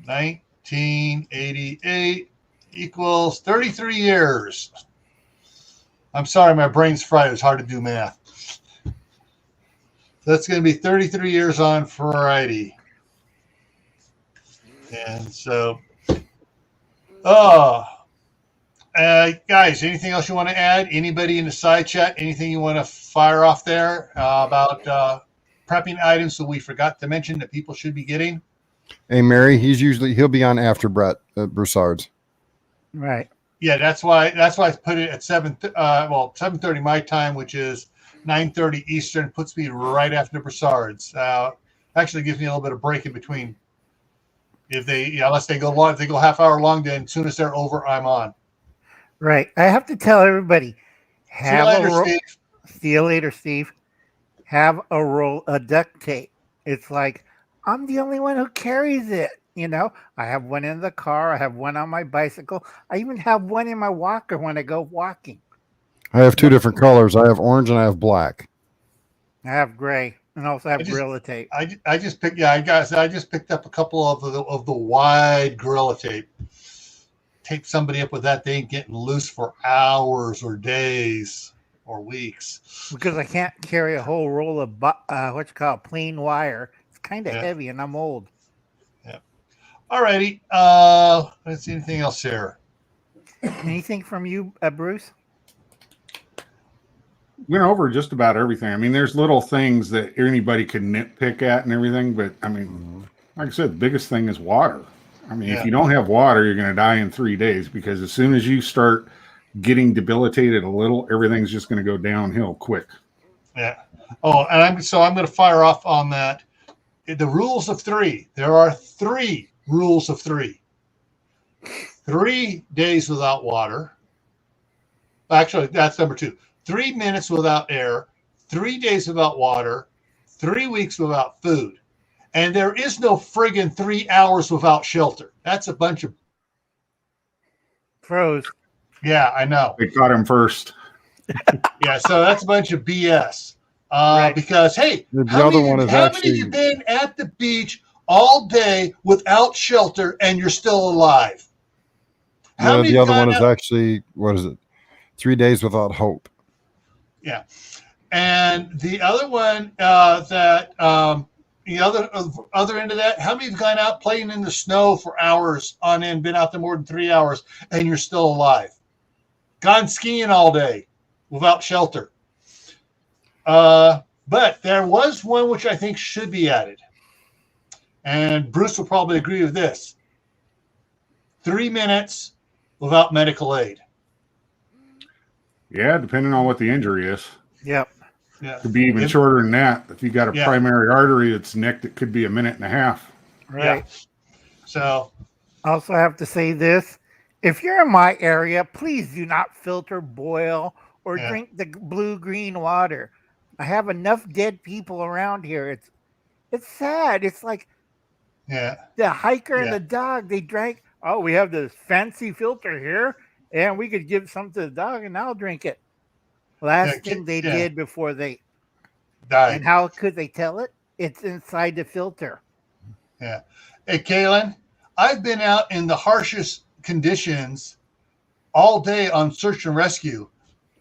1988 equals 33 years. I'm sorry, my brain's fried. It's hard to do math. That's going to be 33 years on Friday. And so, oh, guys, anything else you want to add? Anybody in the side chat? Anything you want to fire off there about prepping items that we forgot to mention that people should be getting? Hey, Mary, he'll be on after Brett Broussard's. Right. Yeah, that's why I put it at 7:30 my time, which is 9:30 Eastern. Puts me right after Broussard's. Actually gives me a little bit of break in between. Unless they go long, if they go half hour long, then as soon as they're over, I'm on. Right. I have to tell everybody, see you later, Steve. Have a roll of duct tape. It's like, I'm the only one who carries it. You know, I have one in the car. I have one on my bicycle. I even have one in my walker when I go walking. I have two different colors. I have orange and I have black. I have gray and also have Gorilla tape. I just picked up a couple of the wide Gorilla tape. Tape somebody up with that, they ain't getting loose for hours or days or weeks. Because I can't carry a whole roll of plain wire. It's kind of heavy, and I'm old. Yeah. All righty. Let's see anything else here. Anything from you, Bruce? Went over just about everything. I mean, there's little things that anybody could nitpick at and everything, but I mean, like I said, the biggest thing is water. I mean, if you don't have water, you're going to die in 3 days, because as soon as you start getting debilitated a little, everything's just going to go downhill quick. Yeah. Oh, and I'm going to fire off on that. The rules of three. There are 3 rules of 3. 3 days without water. Actually, that's number 2. 3 minutes without air. 3 days without water. 3 weeks without food. And there is no friggin' 3 hours without shelter. That's a bunch of froze. Yeah, I know. They caught him first. Yeah, so that's a bunch of BS. Right. Because, hey, how many of you been at the beach all day without shelter and you're still alive? The other one is actually, 3 days without hope. Yeah. And the other one the other end of that, how many have gone out playing in the snow for hours on end, been out there more than 3 hours, and you're still alive? Gone skiing all day without shelter. But there was one which I think should be added. And Bruce will probably agree with this. 3 minutes without medical aid. Yeah, depending on what the injury is. Yep. Yeah. Could be even shorter than that. If you got a primary artery that's nicked, it could be a minute and a half. Right. Yeah. So, also have to say this. If you're in my area, please do not filter, boil, or drink the blue-green water. I have enough dead people around here. It's sad. It's like the hiker and the dog, they drank. Oh, we have this fancy filter here, and we could give some to the dog, and I'll drink it. Last thing they did before they died. And how could they tell it? It's inside the filter. Yeah. Hey, Kaylin, I've been out in the harshest conditions all day on search and rescue.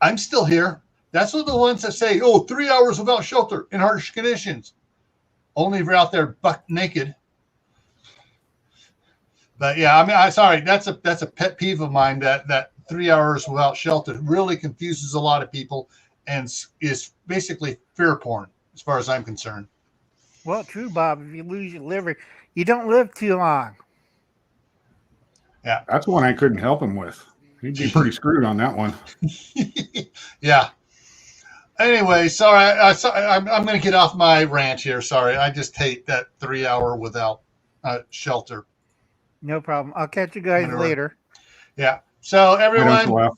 I'm still here. That's what the ones that say, 3 hours without shelter in harsh conditions. Only if you're out there buck naked. But yeah, I mean, sorry, that's a pet peeve of mine, that 3 hours without shelter really confuses a lot of people and is basically fear porn as far as I'm concerned. Well, true, Bob. If you lose your liver, you don't live too long. Yeah. That's one I couldn't help him with. He'd be pretty screwed on that one. Yeah. Anyway, sorry, I'm going to get off my rant here. Sorry, I just hate that 3 hour without shelter. No problem. I'll catch you guys later. Yeah. So everyone,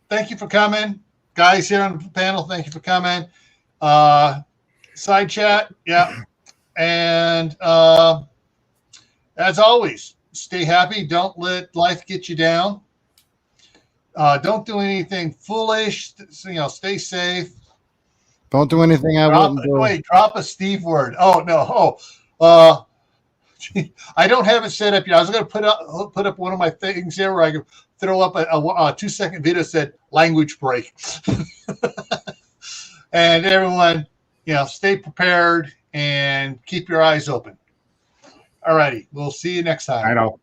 thank you for coming. Guys here on the panel, thank you for coming. Side chat, yeah. And as always, stay happy. Don't let life get you down. Don't do anything foolish. Stay safe. Don't do anything I wouldn't do. Wait, drop a Steve word. Oh no. I don't have it set up yet. I was going to put up one of my things here where I could throw up a 2-second video that said language break. And everyone, stay prepared and keep your eyes open. All righty. We'll see you next time. I know.